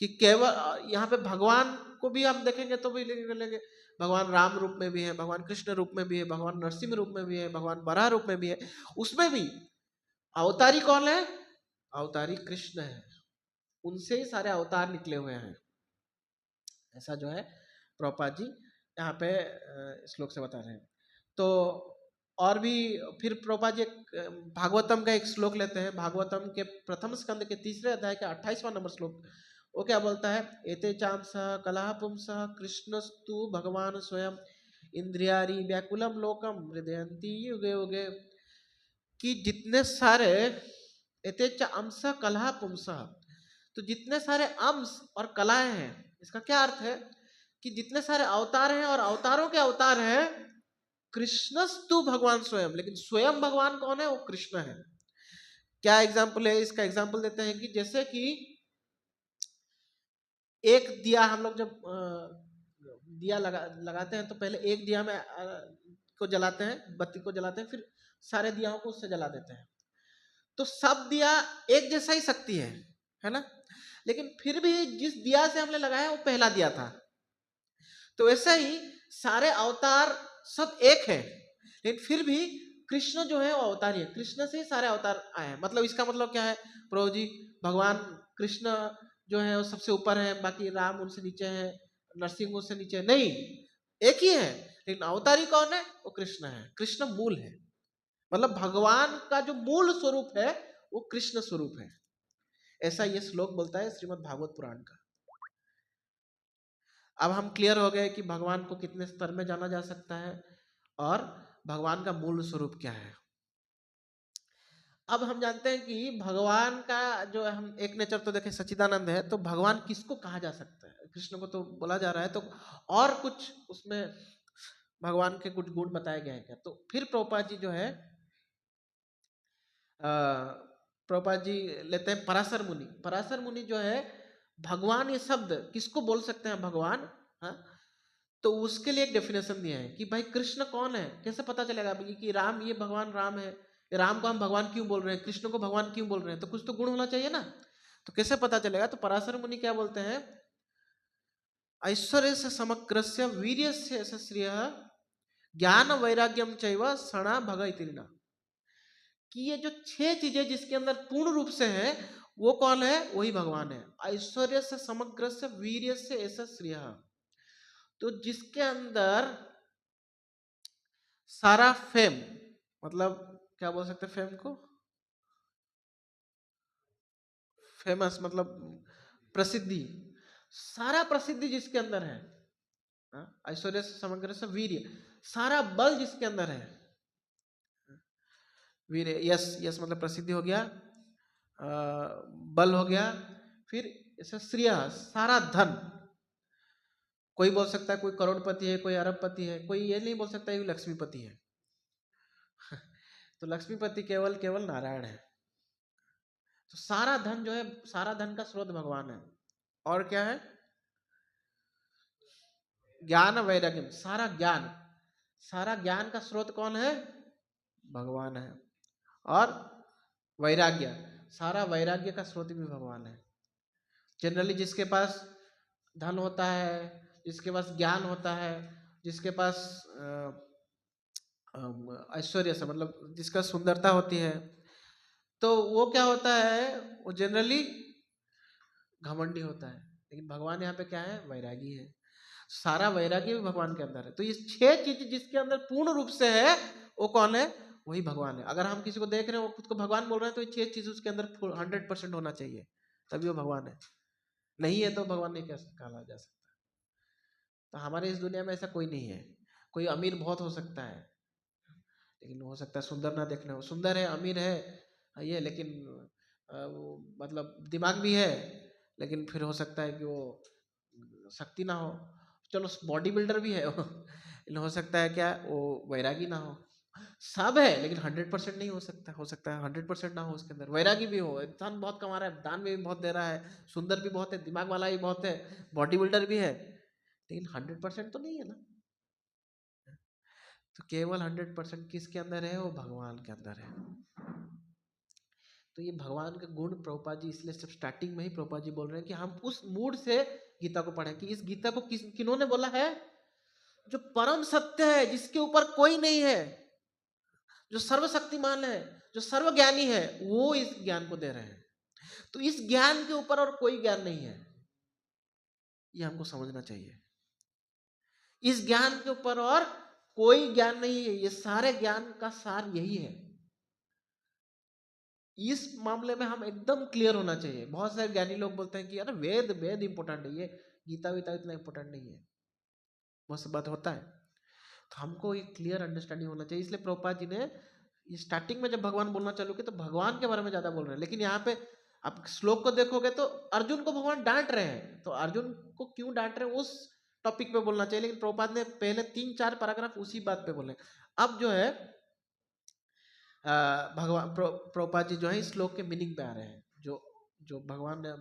कि केवल यहाँ पे भगवान को भी हम देखेंगे तो भी लेंगे, भगवान राम रूप में भी है, भगवान कृष्ण रूप में भी है, भगवान नरसिंह रूप में भी है, भगवान बराह रूप में भी है। उसमें भी अवतारी कौन है? अवतारी कृष्ण है, उनसे ही सारे अवतार निकले हुए हैं। ऐसा जो है प्रभुपाद जी यहाँ पे श्लोक से बता रहे हैं। तो और भी फिर प्रभुपाद जी भागवतम का एक श्लोक लेते हैं। भागवतम के प्रथम स्कंद के तीसरे अध्याय का 28वां नंबर श्लोक, वो क्या बोलता है? एते चांसः कलह पुंसः कृष्णस्तु भगवान स्वयं इंद्रियारी व्याकुलम लोकम हृदयंती युगे युगे। कि जितने सारे एते अंश कलह पुंसः, तो जितने सारे अंश और कलाएं हैं, इसका क्या अर्थ है? कि जितने सारे अवतार हैं और अवतारों के अवतार हैं, कृष्णस्तु भगवान स्वयं, लेकिन स्वयं भगवान कौन है? वो कृष्ण है। क्या एग्जाम्पल है? इसका एग्जाम्पल देते हैं कि जैसे कि एक दिया हम लोग जब दिया लगाते हैं तो पहले एक दिया में को जलाते हैं, बत्ती को जलाते हैं, फिर सारे दियाओं को उससे जला देते हैं। तो सब दिया एक जैसा ही शक्ति है ना? लेकिन फिर भी जिस दिया से हमने लगाया वो पहला दिया था। तो ऐसा ही सारे अवतार सब एक है, लेकिन फिर भी कृष्ण जो है वो अवतार है, कृष्ण से ही सारे अवतार आए हैं। मतलब इसका मतलब क्या है प्रभु जी? भगवान कृष्ण जो है वो सबसे ऊपर है, बाकी राम उनसे नीचे है, नरसिंह उनसे नीचे है? नहीं, एक ही है, लेकिन अवतारी कौन है? वो कृष्ण है। कृष्ण मूल है। मतलब भगवान का जो मूल स्वरूप है वो कृष्ण स्वरूप है, ऐसा ये श्लोक बोलता है श्रीमद् भागवत पुराण का। अब हम क्लियर हो गए कि भगवान को कितने स्तर में जाना जा सकता है और भगवान का मूल स्वरूप क्या है। अब हम जानते हैं कि भगवान का जो हम एक नेचर तो देखें सच्चिदानंद है, तो भगवान किसको कहा जा सकता है? कृष्ण को तो बोला जा रहा है, तो और कुछ उसमें भगवान के कुछ गुण बताए गए हैं क्या? तो फिर प्रभुपाद जी जो है प्रभुपाद जी लेते हैं पराशर मुनि। पराशर मुनि जो है भगवान ये शब्द किसको बोल सकते हैं भगवान, हाँ? तो उसके लिए एक डेफिनेशन दिया है कि भाई कृष्ण कौन है, कैसे पता चलेगा भाई कि राम, ये भगवान राम है, राम को हम भगवान क्यों बोल रहे हैं, कृष्ण को भगवान क्यों बोल रहे हैं, तो कुछ तो गुण होना चाहिए ना, तो कैसे पता चलेगा? तो पराशर मुनि क्या बोलते हैं, ऐश्वर्य से समग्रस्य वीर्य से श्रेय ज्ञान वैराग्यम चैव सणा भग इतिरिना, कि ये जो 6 चीजें जिसके अंदर पूर्ण रूप से है वो कौन है? वही भगवान है। ऐश्वर्य से समग्र से वीर्य से ऐसा श्रेय, तो जिसके अंदर सारा फेम, मतलब क्या बोल सकते हैं फेम को, फेमस मतलब प्रसिद्धि, सारा प्रसिद्धि जिसके अंदर है, ऐश्वर्य से समग्र से वीर्य, सारा बल जिसके अंदर है, वीर्य यस यस मतलब प्रसिद्धि हो गया, बल हो गया, फिर ऐसा श्रेय सारा धन, कोई बोल सकता है कोई करोड़पति है, कोई अरबपति है, कोई ये नहीं बोल सकता है लक्ष्मीपति है तो लक्ष्मीपति केवल केवल नारायण है। तो सारा धन जो है, सारा धन का स्रोत भगवान है। और क्या है? ज्ञान वैराग्य, सारा ज्ञान, सारा ज्ञान का स्रोत कौन है? भगवान है। और वैराग्य, सारा वैराग्य का स्रोत भी भगवान है। जनरली जिसके पास धन होता है, जिसके पास ज्ञान होता है, जिसके पास ऐश्वर्य से मतलब जिसका सुंदरता होती है, तो वो क्या होता है, वो जनरली घमंडी होता है। लेकिन भगवान यहाँ पे क्या है? वैरागी है। सारा वैराग्य भी भगवान के अंदर है। तो ये 6 चीज जिसके अंदर पूर्ण रूप से है वो कौन है? वही भगवान है। अगर हम किसी को देख रहे हैं वो खुद को भगवान बोल रहे हैं, तो ये 6 चीज उसके अंदर 100% होना चाहिए, तभी वो भगवान है। नहीं है तो भगवान नहीं कहा जा सकता। तो हमारे इस दुनिया में ऐसा कोई नहीं है। कोई अमीर बहुत हो सकता है, लेकिन हो सकता है सुंदर ना देखना हो, सुंदर है अमीर है ये, लेकिन वो मतलब दिमाग भी है, लेकिन फिर हो सकता है कि वो शक्ति ना हो। चलो बॉडी बिल्डर भी है लेकिन हो सकता है क्या वो वैरागी ना हो। सब है लेकिन 100% नहीं हो सकता, हो सकता है 100% ना हो उसके अंदर। वैरागी भी हो, इंसान बहुत कमा रहा है, दान भी बहुत दे रहा है, सुंदर भी बहुत है, दिमाग वाला भी बहुत है, बॉडी बिल्डर भी है, लेकिन 100% तो नहीं है ना। तो केवल 100% किसके अंदर है? वो भगवान के अंदर है। तो ये भगवान के गुण प्रभुपाद जी इसलिए सब स्टार्टिंग में ही प्रभुपाद जी बोल रहे हैं कि हम उस मूड से गीता को पढ़ें कि इस गीता को किन्होंने बोला है? जो परम सत्य है, जिसके ऊपर कोई नहीं है, जो सर्वशक्तिमान है, जो सर्वज्ञानी है, वो इस ज्ञान को दे रहे हैं। तो इस ज्ञान के ऊपर और कोई ज्ञान नहीं है, ये हमको समझना चाहिए। इस ज्ञान के ऊपर और कोई ज्ञान नहीं है, ये सारे ज्ञान का सार यही है। इस मामले में हम एकदम क्लियर होना चाहिए। बहुत सारे ज्ञानी लोग बोलते हैं कि यार वेद वेद इंपॉर्टेंट है, ये गीता वीता इतना इंपॉर्टेंट नहीं है, बहुत सब बात होता है। तो हमको एक क्लियर अंडरस्टैंडिंग होना चाहिए। इसलिए प्रभुपाद जी ने स्टार्टिंग में जब भगवान बोलना चालू किया तो भगवान के बारे में ज्यादा बोल रहे हैं, लेकिन यहाँ पे आप श्लोक को देखोगे तो अर्जुन को भगवान डांट रहे हैं, तो अर्जुन को क्यों डांट रहे हैं उस टॉपिक पे बोलना चाहिए, लेकिन प्रभुपाद ने पहले 3-4 पैराग्राफ उसी बात पे बोले। अब जो है भगवान प्रभुपाद जी जो है इस श्लोक के मीनिंग पे आ रहे हैं, जो जो भगवान ने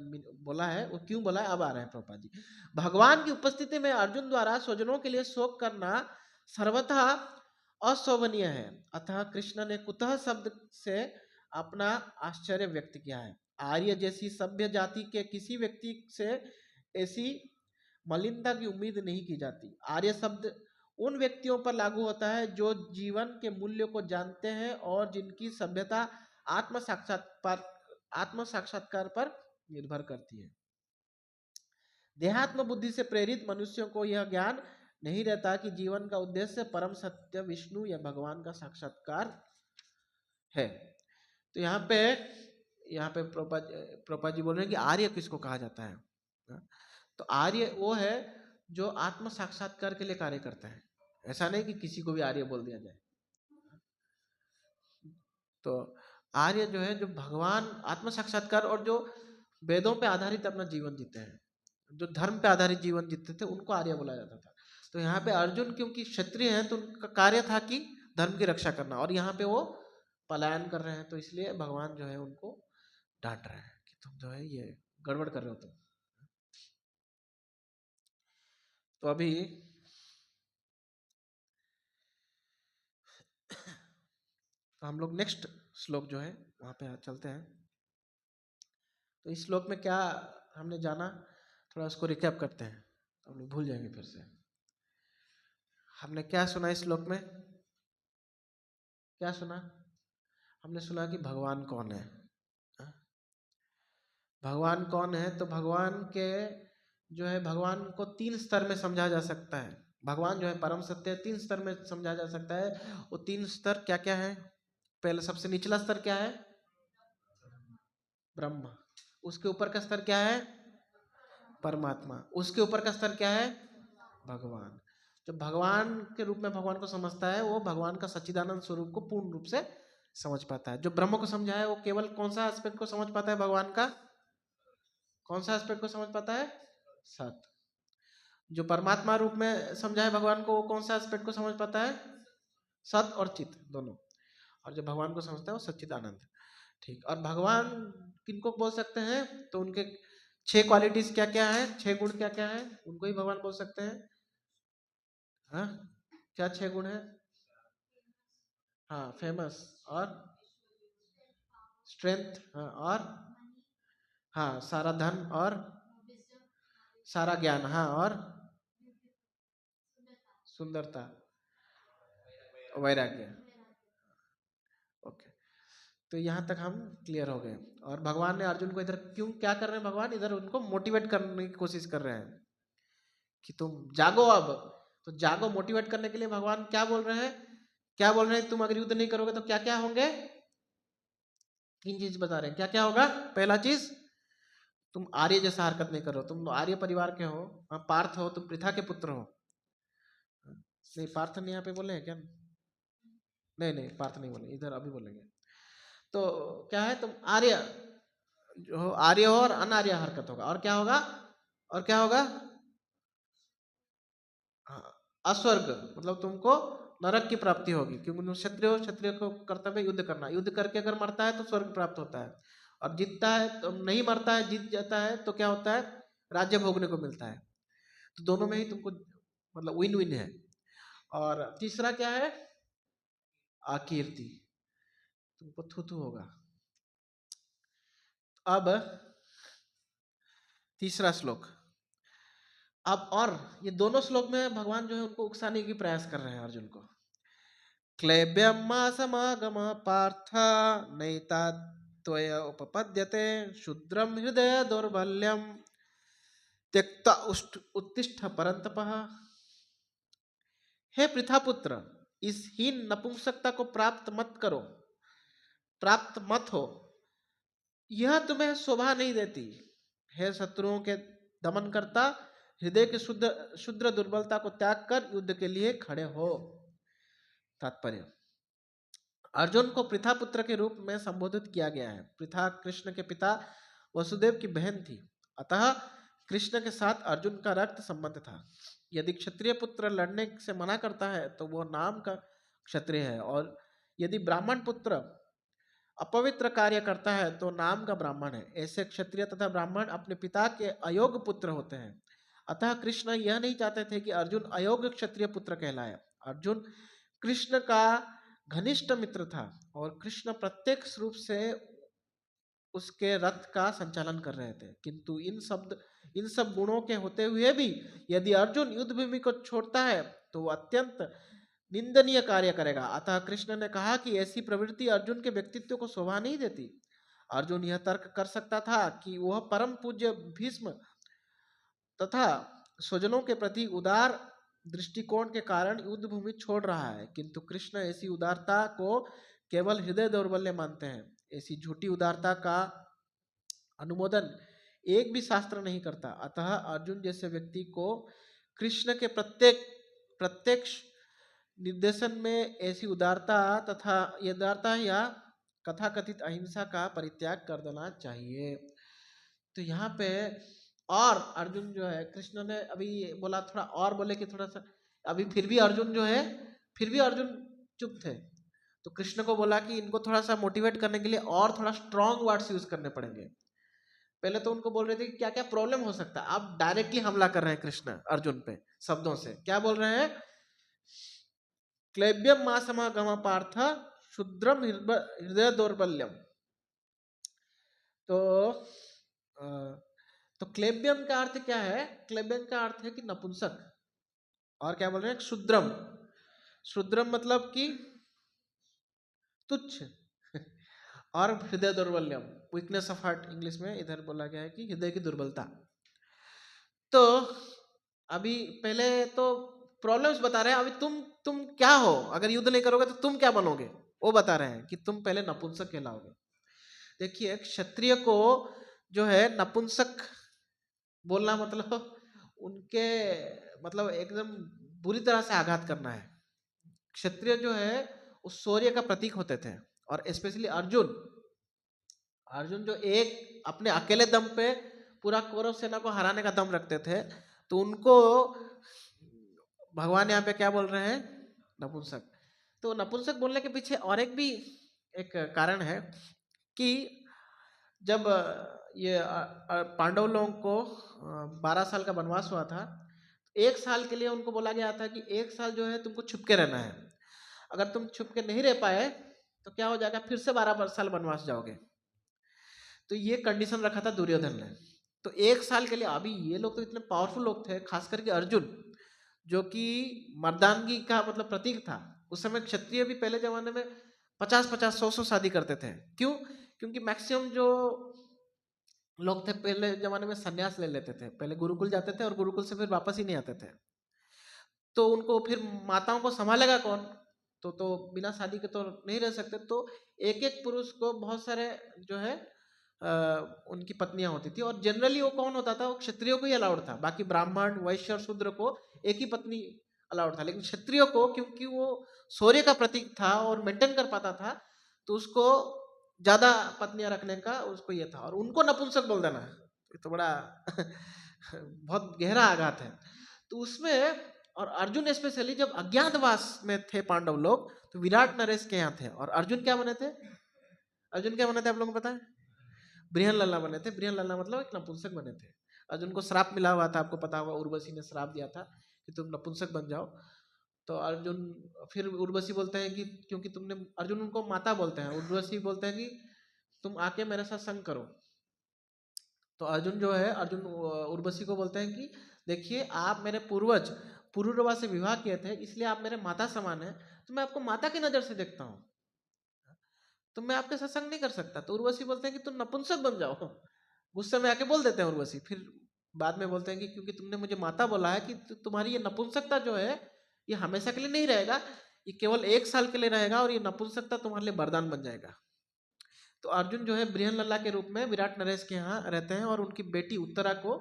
बोला है वो क्यों बोला है, अब आ रहे हैं प्रभुपाद जी। भगवान की उपस्थिति में अर्जुन द्वारा स्वजनों के लिए शोक करना सर्वथा अशोभनीय है, अतः कृष्ण ने कुतः शब्द से अपना आश्चर्य व्यक्त किया है। आर्य जैसी सभ्य जाति के किसी व्यक्ति से ऐसी मलिनता की उम्मीद नहीं की जाती। आर्य शब्द उन व्यक्तियों पर लागू होता है जो जीवन के मूल्य को जानते हैं और जिनकी सभ्यता आत्म साक्षात्कार पर निर्भर करती है। देहात्म बुद्धि से प्रेरित मनुष्यों को यह ज्ञान नहीं रहता कि जीवन का उद्देश्य परम सत्य विष्णु या भगवान का साक्षात्कार है। तो यहाँ पे यहाँ पे प्रभुपाद जी बोल रहे हैं कि आर्य किसको कहा जाता है। तो आर्य वो है जो आत्म साक्षात्कार के लिए कार्य करता है। ऐसा नहीं कि किसी को भी आर्य बोल दिया जाए। तो आर्य जो है जो भगवान आत्म साक्षात्कार और जो वेदों पे आधारित अपना जीवन जीते हैं, जो धर्म पे आधारित जीवन जीते थे, उनको आर्य बोला जाता था। तो यहाँ पे अर्जुन क्योंकि क्षत्रिय हैं तो उनका कार्य था कि धर्म की रक्षा करना, और यहाँ पे वो पलायन कर रहे हैं, तो इसलिए भगवान जो है उनको डांट रहे हैं कि तुम जो है ये गड़बड़ कर रहे हो तुम। तो अभी तो हम लोग नेक्स्ट श्लोक जो है वहाँ पे चलते हैं। तो इस श्लोक में क्या हमने जाना, थोड़ा उसको रिकैप करते हैं, तो हम लोग भूल जाएंगे फिर से। हमने क्या सुना इस श्लोक में, क्या सुना? हमने सुना कि भगवान कौन है। भगवान कौन है? तो भगवान के जो है, भगवान को 3 स्तर में समझा जा सकता है। भगवान जो है परम सत्य 3 स्तर में समझा जा सकता है। वो 3 स्तर क्या क्या है? पहले सबसे निचला स्तर क्या है? ब्रह्म। उसके ऊपर का स्तर क्या है? परमात्मा। उसके ऊपर का स्तर क्या है? भगवान। जो भगवान के रूप में भगवान को समझता है, वो भगवान का सच्चिदानंद स्वरूप को पूर्ण रूप से समझ पाता है। जो ब्रह्म को समझा है, वो केवल कौन सा एस्पेक्ट को समझ पाता है भगवान का? कौन सा एस्पेक्ट को समझ पाता है? सत। जो परमात्मा रूप में समझा है भगवान को, वो कौन सा एस्पेक्ट को समझ पाता है? सत और चित दोनों। और जो भगवान को समझता है वो सच्चिदानंद। ठीक। और भगवान किनको बोल सकते हैं? तो उनके 6 क्वालिटीज क्या क्या है, 6 गुण क्या क्या है, उनको ही भगवान बोल सकते हैं। हाँ, क्या 6 गुण है? हाँ, फेमस और स्ट्रेंथ, हाँ, और हाँ सारा धन और सारा ज्ञान, हाँ, और सुंदरता, वैराग्य। ओके। तो यहाँ तक हम क्लियर हो गए। और भगवान ने अर्जुन को इधर क्यों क्या कर रहे हैं? भगवान इधर उनको मोटिवेट करने की कोशिश कर रहे हैं कि तुम जागो अब। तो जागो मोटिवेट करने के लिए भगवान क्या बोल रहे हैं? क्या बोल रहे हैं? तुम अगर युद्ध नहीं करोगे तो क्या क्या होंगे? 3 चीज बता रहे हैं। क्या क्या होगा? पहला चीज, तुम आर्य जैसा हरकत नहीं करो। तुम आर्य परिवार के हो, पार्थ हो, तुम पृथा के पुत्र हो। नहीं, पार्थ नहीं यहाँ पे बोले हैं क्या? नहीं नहीं, पार्थ नहीं बोले, इधर अभी बोलेंगे। तो क्या है, तुम आर्य जो हो, आर्य हो, और अनार्य हरकत होगा। और क्या होगा? और क्या होगा? हाँ, अस्वर्ग, मतलब तुमको नरक की प्राप्ति होगी, क्योंकि तुम क्षत्रिय हो। क्षत्रिय को कर्तव्य युद्ध करना। युद्ध करके अगर मरता है तो स्वर्ग प्राप्त होता है, और जीतता है तो नहीं मरता है, जीत जाता है तो क्या होता है? राज्य भोगने को मिलता है। तो दोनों में ही तुमको मतलब विन विन है। और तीसरा क्या है? आकीर्ति, तुमको थू थू होगा। अब तीसरा श्लोक। अब और ये दोनों श्लोक में भगवान जो है उनको उकसाने की प्रयास कर रहे हैं अर्जुन को। क्लेब्यम समागम पार्थ नैता त्वय उपपद्यते क्षुद्रम हृदय दौर्बल्यम त्यक्ता उत्तिष्ठ परंतपः। हे पृथापुत्र, इस हीन नपुंसकता को प्राप्त मत करो, प्राप्त मत हो, यह तुम्हें शोभा नहीं देती। हे शत्रुओं के दमन करता, हृदय की शुद्ध शुद्र दुर्बलता को त्याग कर युद्ध के लिए खड़े हो। तात्पर्य, अर्जुन को पृथा पुत्र के रूप में संबोधित किया गया है। पृथा कृष्ण के पिता वसुदेव की बहन थी, अतः कृष्ण के साथ अर्जुन का रक्त संबंध था। यदि क्षत्रिय पुत्र लड़ने से मना करता है तो वह नाम का क्षत्रिय है, और यदि ब्राह्मण पुत्र अपवित्र कार्य करता है तो नाम का ब्राह्मण है। ऐसे क्षत्रिय तथा ब्राह्मण अपने पिता के अयोग्य पुत्र होते हैं। अतः कृष्ण यह नहीं चाहते थे कि अर्जुन अयोग्य क्षत्रिय पुत्र कहलाए। अर्जुन कृष्ण का घनिष्ठ मित्र था, और कृष्ण प्रत्यक्ष रूप से उसके रथ का संचालन कर रहे थे। किंतु इन सब गुणों के होते हुए भी यदि अर्जुन युद्ध भूमि को छोड़ता है तो वह अत्यंत निंदनीय कार्य करेगा। अतः कृष्ण ने कहा कि ऐसी प्रवृत्ति अर्जुन के व्यक्तित्व को शोभा नहीं देती। अर्जुन यह तर्क कर सकता था कि वह परम पूज्य भीष्म तथा स्वजनों के प्रति उदार दृष्टिकोण के कारण युद्ध भूमि छोड़ रहा है, किंतु कृष्ण ऐसी उदारता को केवल हृदय दौर्बल्य मानते हैं। ऐसी झूठी उदारता का अनुमोदन एक भी शास्त्र नहीं करता। अतः अर्जुन जैसे व्यक्ति को कृष्ण के प्रत्यक्ष निर्देशन में ऐसी उदारता या कथाकथित अहिंसा का परित्याग कर देना चाहिए। तो यहाँ पे और अर्जुन जो है, कृष्ण ने अभी बोला थोड़ा और बोले कि थोड़ा सा अभी फिर भी अर्जुन जो है, फिर भी अर्जुन चुप थे। तो कृष्ण को बोला कि इनको थोड़ा सा मोटिवेट करने के लिए और थोड़ा स्ट्रॉन्ग वर्ड्स यूज करने पड़ेंगे। पहले तो उनको बोल रहे थे कि क्या क्या प्रॉब्लम हो सकता है, आप डायरेक्टली हमला कर रहे हैं कृष्ण अर्जुन पे शब्दों से। क्या बोल रहे हैं? क्लैब्यम मा समागम पार्थ क्षुद्रम हृदय दौर्बल्यम। तो क्लेब्यम का अर्थ क्या है? क्लेब्यम का अर्थ है कि नपुंसक। और क्या बोल रहे हैं? क्षुद्रम। क्षुद्रम मतलब कि तुच्छ। और हृदय दौर्बल्यम, वीकनेस ऑफ हार्ट इंग्लिश में इधर बोला गया है कि हृदय की दुर्बलता। तो अभी पहले तो प्रॉब्लम्स बता रहे हैं, अभी तुम क्या हो, अगर युद्ध नहीं करोगे तो तुम क्या बनोगे, वो बता रहे हैं कि तुम पहले नपुंसक कहलाओगे। देखिए, क्षत्रिय को जो है नपुंसक बोलना मतलब उनके मतलब एकदम बुरी तरह से आघात करना है। क्षत्रिय जो है उस शौर्य का प्रतीक होते थे। और स्पेशली अर्जुन जो एक अपने अकेले दम पे पूरा कौरव सेना को हराने का दम रखते थे, तो उनको भगवान यहाँ पे क्या बोल रहे हैं? नपुंसक। तो नपुंसक बोलने के पीछे और एक भी एक कारण है कि जब ये पांडव लोगों को 12 साल का वनवास हुआ था, 1 साल के लिए उनको बोला गया था कि 1 साल जो है तुमको छुप के रहना है। अगर तुम छुप के नहीं रह पाए तो क्या हो जाएगा, फिर से 12 साल वनवास जाओगे। तो ये कंडीशन रखा था दुर्योधन ने। तो 1 साल के लिए, अभी ये लोग तो इतने पावरफुल लोग थे, खास करके अर्जुन जो कि मर्दानगी का मतलब प्रतीक था। उस समय क्षत्रिय भी पहले जमाने में 50-50, 100-100 शादी करते थे। क्यों? क्योंकि मैक्सिमम जो लोग थे पहले जमाने में संन्यास ले लेते थे, पहले गुरुकुल जाते थे और गुरुकुल से फिर वापस ही नहीं आते थे। तो उनको फिर माताओं को संभालेगा कौन? तो बिना शादी के तो नहीं रह सकते। तो एक एक पुरुष को बहुत सारे जो है उनकी पत्नियां होती थी। और जनरली वो कौन होता था? वो क्षत्रियों को ही अलाउड था। बाकी ब्राह्मण, वैश्य और शूद्र को एक ही पत्नी अलाउड था, लेकिन क्षत्रियों को क्योंकि वो शौर्य का प्रतीक था और मेंटेन कर पाता था, तो उसको ज्यादा पत्नियां रखने का उसको ये था। और उनको नपुंसक बोल देना, ये तो बड़ा बहुत गहरा आघात है। तो उसमें, और अर्जुन स्पेशली जब अज्ञातवास में थे पांडव लोग, तो विराट नरेश के यहाँ थे। और अर्जुन क्या बने थे? अर्जुन क्या बने थे आप लोगों को पता है? बृहन बने थे। बृहन मतलब एक नपुंसक बने थे। अर्जुन को श्राप मिला हुआ था, आपको पता होगा, उर्वशी ने श्राप दिया था कि तुम नपुंसक बन जाओ। तो अर्जुन, फिर उर्वशी बोलते हैं कि क्योंकि तुमने, अर्जुन उनको माता बोलते हैं, उर्वशी बोलते हैं कि तुम आके मेरे साथ संग करो। तो अर्जुन जो है, अर्जुन उर्वशी को बोलते हैं कि देखिए, आप मेरे पूर्वज पुरुरवा से विवाह किए थे, इसलिए आप मेरे माता समान है, तो मैं आपको माता की नजर से देखता हूँ, तो मैं आपके साथ संग नहीं कर सकता। तो उर्वशी बोलते हैं कि तुम नपुंसक बन जाओ। गुस्से में आके बोल देते हैं उर्वशी। फिर बाद में बोलते हैं कि क्योंकि तुमने मुझे माता बोला है कि तुम्हारी ये नपुंसकता जो है ये हमेशा के लिए नहीं रहेगा, ये केवल 1 साल के लिए रहेगा, और ये नपुंसकता तुम्हारे लिए वरदान बन जाएगा। तो अर्जुन जो है बृहन लल्ला के रूप में विराट नरेश के यहाँ रहते हैं, और उनकी बेटी उत्तरा को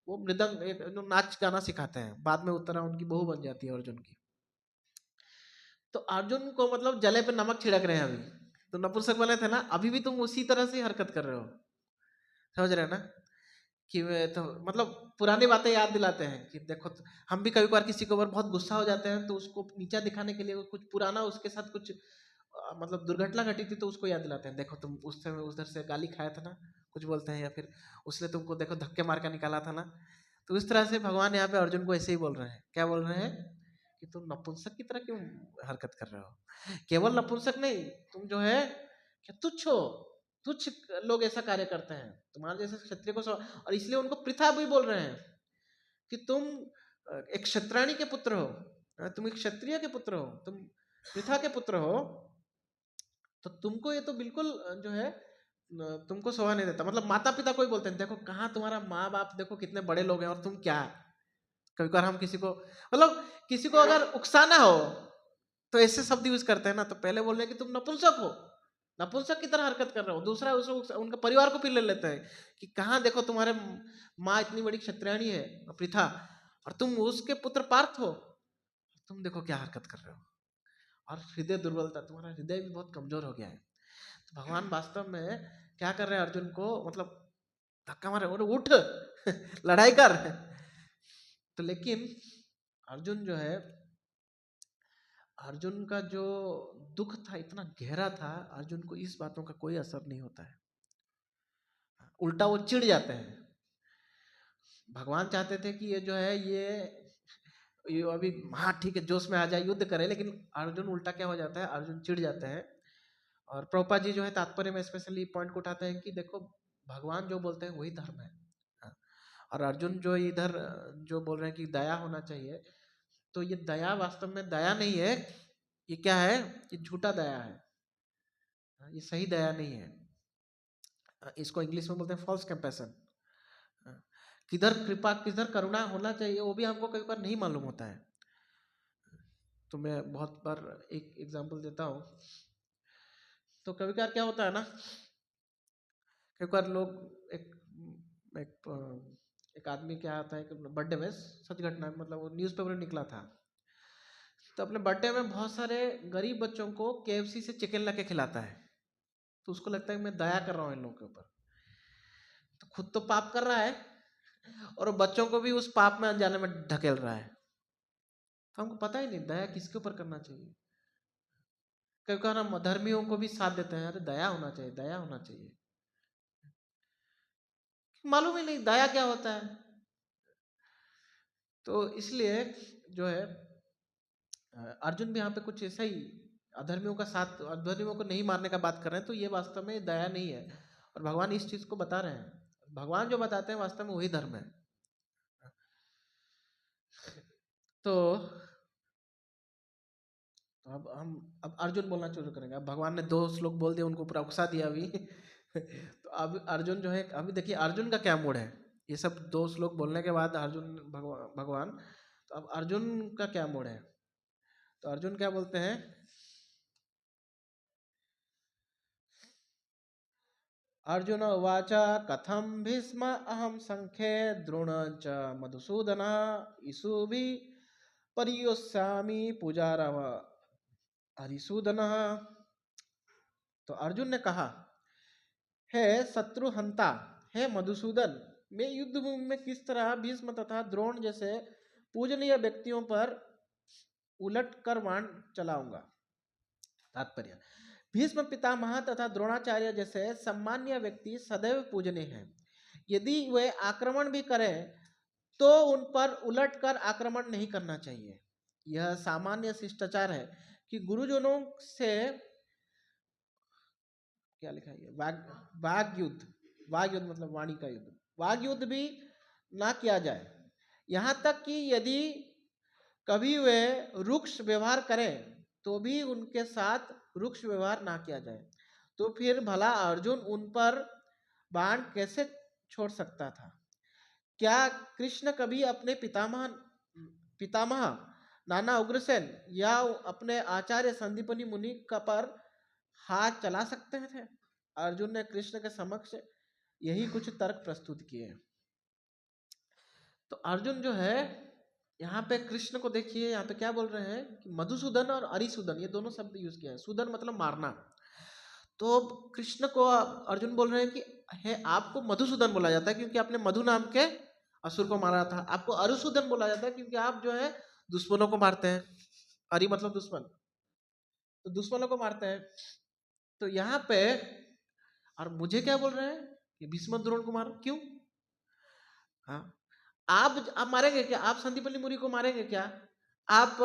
वो मृदंग नाच गाना सिखाते हैं। बाद में उत्तरा उनकी बहू बन जाती है अर्जुन की। तो अर्जुन को मतलब जले पे नमक छिड़क रहे हैं अभी। तो नपुंसक बने थे ना, अभी भी तुम उसी तरह से हरकत कर रहे हो। समझ रहे हैं ना? कि तो मतलब पुरानी बातें याद दिलाते हैं कि देखो, हम भी कभी कभार किसी के ऊपर बहुत गुस्सा हो जाते हैं, तो उसको नीचा दिखाने के लिए कुछ पुराना उसके साथ कुछ मतलब दुर्घटना घटी थी, तो उसको याद दिलाते हैं, देखो तुम उस समय उधर से गाली खाया था ना, कुछ बोलते हैं, या फिर उसने तुमको देखो धक्के मार कर निकाला था ना। तो इस तरह से भगवान यहाँ पे अर्जुन को ऐसे ही बोल रहे हैं। क्या बोल रहे हैं? कि तुम नपुंसक की तरह क्यों हरकत कर रहे हो? केवल नपुंसक नहीं, तुम जो है क्या तुच्छ हो। तुच्छ लोग ऐसा कार्य करते हैं, तुम्हारे जैसे क्षत्रिय को और इसलिए उनको पृथा भी बोल रहे हैं कि तुम एक क्षत्राणी के पुत्र हो, तुम एक क्षत्रिय के पुत्र हो, तुम पृथा के पुत्र हो। तो तुमको ये तो बिल्कुल जो है तुमको शोभा नहीं देता। मतलब माता पिता को ही बोलते हैं, देखो कहाँ तुम्हारा माँ बाप, देखो कितने बड़े लोग हैं, और तुम क्या। कभी कभार हम किसी को मतलब किसी को अगर उकसाना हो तो ऐसे शब्द यूज करते हैं ना, तो पहले बोल रहे हैं कि तुम नपुंसक हो, नपुंसक की तरह हरकत कर रहे हो। दूसरा उसको उनके परिवार को फिर ले लेते हैं कि कहाँ देखो तुम्हारे माँ इतनी बड़ी क्षत्रियाणी है पृथा, और तुम उसके पुत्र पार्थ हो, तुम देखो क्या हरकत कर रहे हो, और हृदय दुर्बलता, तुम्हारा हृदय भी बहुत कमजोर हो गया है। तो भगवान वास्तव में क्या कर रहे हैं, अर्जुन को मतलब धक्का मारे और उठ लड़ाई कर। तो लेकिन अर्जुन जो है, अर्जुन का जो दुख था इतना गहरा था, अर्जुन को इस बातों का कोई असर नहीं होता है, उल्टा वो चिढ़ जाते हैं। भगवान चाहते थे कि ये जो है ये अभी हाँ ठीक है जोश में आ जाए युद्ध करे, लेकिन अर्जुन उल्टा क्या हो जाता है, अर्जुन चिढ़ जाते हैं। और प्रभुपाद जी जो है तात्पर्य में स्पेशली पॉइंट को उठाते हैं कि देखो भगवान जो बोलते हैं वही धर्म है। हाँ, और अर्जुन जो इधर जो बोल रहे हैं कि दया होना चाहिए, तो ये दया वास्तव में दया नहीं है, ये क्या है, ये झूठा दया है, ये सही दया नहीं है। इसको इंग्लिश में बोलते हैं फॉल्स कंपैशन। किधर कृपा किधर करुणा होना चाहिए वो भी हमको कई बार नहीं मालूम होता है। तो मैं बहुत बार एक एग्जांपल देता हूँ। तो कभी कभार क्या होता है ना, कई बार लोग एक एक एक आदमी क्या आता है कि बर्थडे में, सच घटना है, मतलब वो न्यूज़पेपर में निकला था, तो अपने बर्थडे में बहुत सारे गरीब बच्चों को केएफसी से चिकन ला के खिलाता है। तो उसको लगता है कि मैं दया कर रहा हूँ इन लोगों के ऊपर, तो खुद तो पाप कर रहा है और बच्चों को भी उस पाप में अनजाने में ढकेल रहा है। तो हमको पता ही नहीं दया किसके ऊपर करना चाहिए। कई बार हम अधर्मियों को भी साथ देते हैं, अरे दया होना चाहिए, दया होना चाहिए, मालूम ही नहीं दया क्या होता है। तो इसलिए जो है अर्जुन भी यहाँ पे कुछ ऐसा ही अधर्मियों का साथ, अधर्मियों को नहीं मारने का बात कर रहे हैं, तो ये वास्तव में दया नहीं है, और भगवान इस चीज को बता रहे हैं। भगवान जो बताते हैं वास्तव में वही धर्म है। तो अब अर्जुन बोलना शुरू करेंगे। अब भगवान ने 2 श्लोक बोल दिए, उनको पूरा उकसा दिया अभी। तो अब अर्जुन जो है, अभी देखिए अर्जुन का क्या मूड है, ये सब 2 श्लोक बोलने के बाद अर्जुन भगवान, तो अब अर्जुन का क्या मूड है। तो अर्जुन क्या बोलते हैं, अर्जुन उवाच कथम भीष्म अहम संख्ये द्रोण च मधुसूदन ईशुभि परियोस्यामि पूजारव हरिसूदन। तो अर्जुन ने कहा, हे शत्रुहंता, हे मधुसूदन, मैं युद्ध भूमि में किस तरह भीष्म तथा द्रोण जैसे पूजनीय व्यक्तियों पर उलट कर बाण चलाऊंगा। तात्पर्य, भीष्म पितामह तथा द्रोणाचार्य जैसे सम्मान्य व्यक्ति सदैव पूजनीय हैं। यदि वे आक्रमण भी करें तो उन पर उलट कर आक्रमण नहीं करना चाहिए। यह सामान्य शिष्टाचार है कि गुरुजनों से, क्या लिखा है, वाग युद्ध, वाग युद्ध मतलब वाणी का युद्ध, वाग युद्ध भी ना किया जाए। यहाँ तक कि यदि कभी वे रुक्ष व्यवहार करें तो भी उनके साथ रुक्ष व्यवहार ना किया जाए। तो फिर भला अर्जुन उन पर बाण कैसे छोड़ सकता था। क्या कृष्ण कभी अपने पितामह पितामह नाना उग्रसेन या अपने आचार्य संदीपनी मुनि का पर हाथ चला सकते थे। अर्जुन ने कृष्ण के समक्ष यही कुछ तर्क प्रस्तुत किए। तो अर्जुन जो है यहाँ पे कृष्ण को देखिए, यहाँ पे क्या बोल रहे हैं कि मधुसूदन और अरिसूदन, ये दोनों शब्द यूज किया है। सूदन मतलब मारना। तो कृष्ण को अर्जुन बोल रहे हैं कि है आपको मधुसूदन बोला जाता है क्योंकि आपने मधु नाम के असुर को मारा था। आपको अरिसूदन बोला जाता है क्योंकि आप जो है दुश्मनों को मारते हैं। अरि मतलब दुश्मन, तो दुश्मनों को मारते हैं। तो यहाँ पे और मुझे क्या बोल रहे हैं कि भीष्म द्रोण को मारो, क्यों? हाँ, आप मारेंगे क्या? आप संदीपनी मुनि को मारेंगे क्या? आप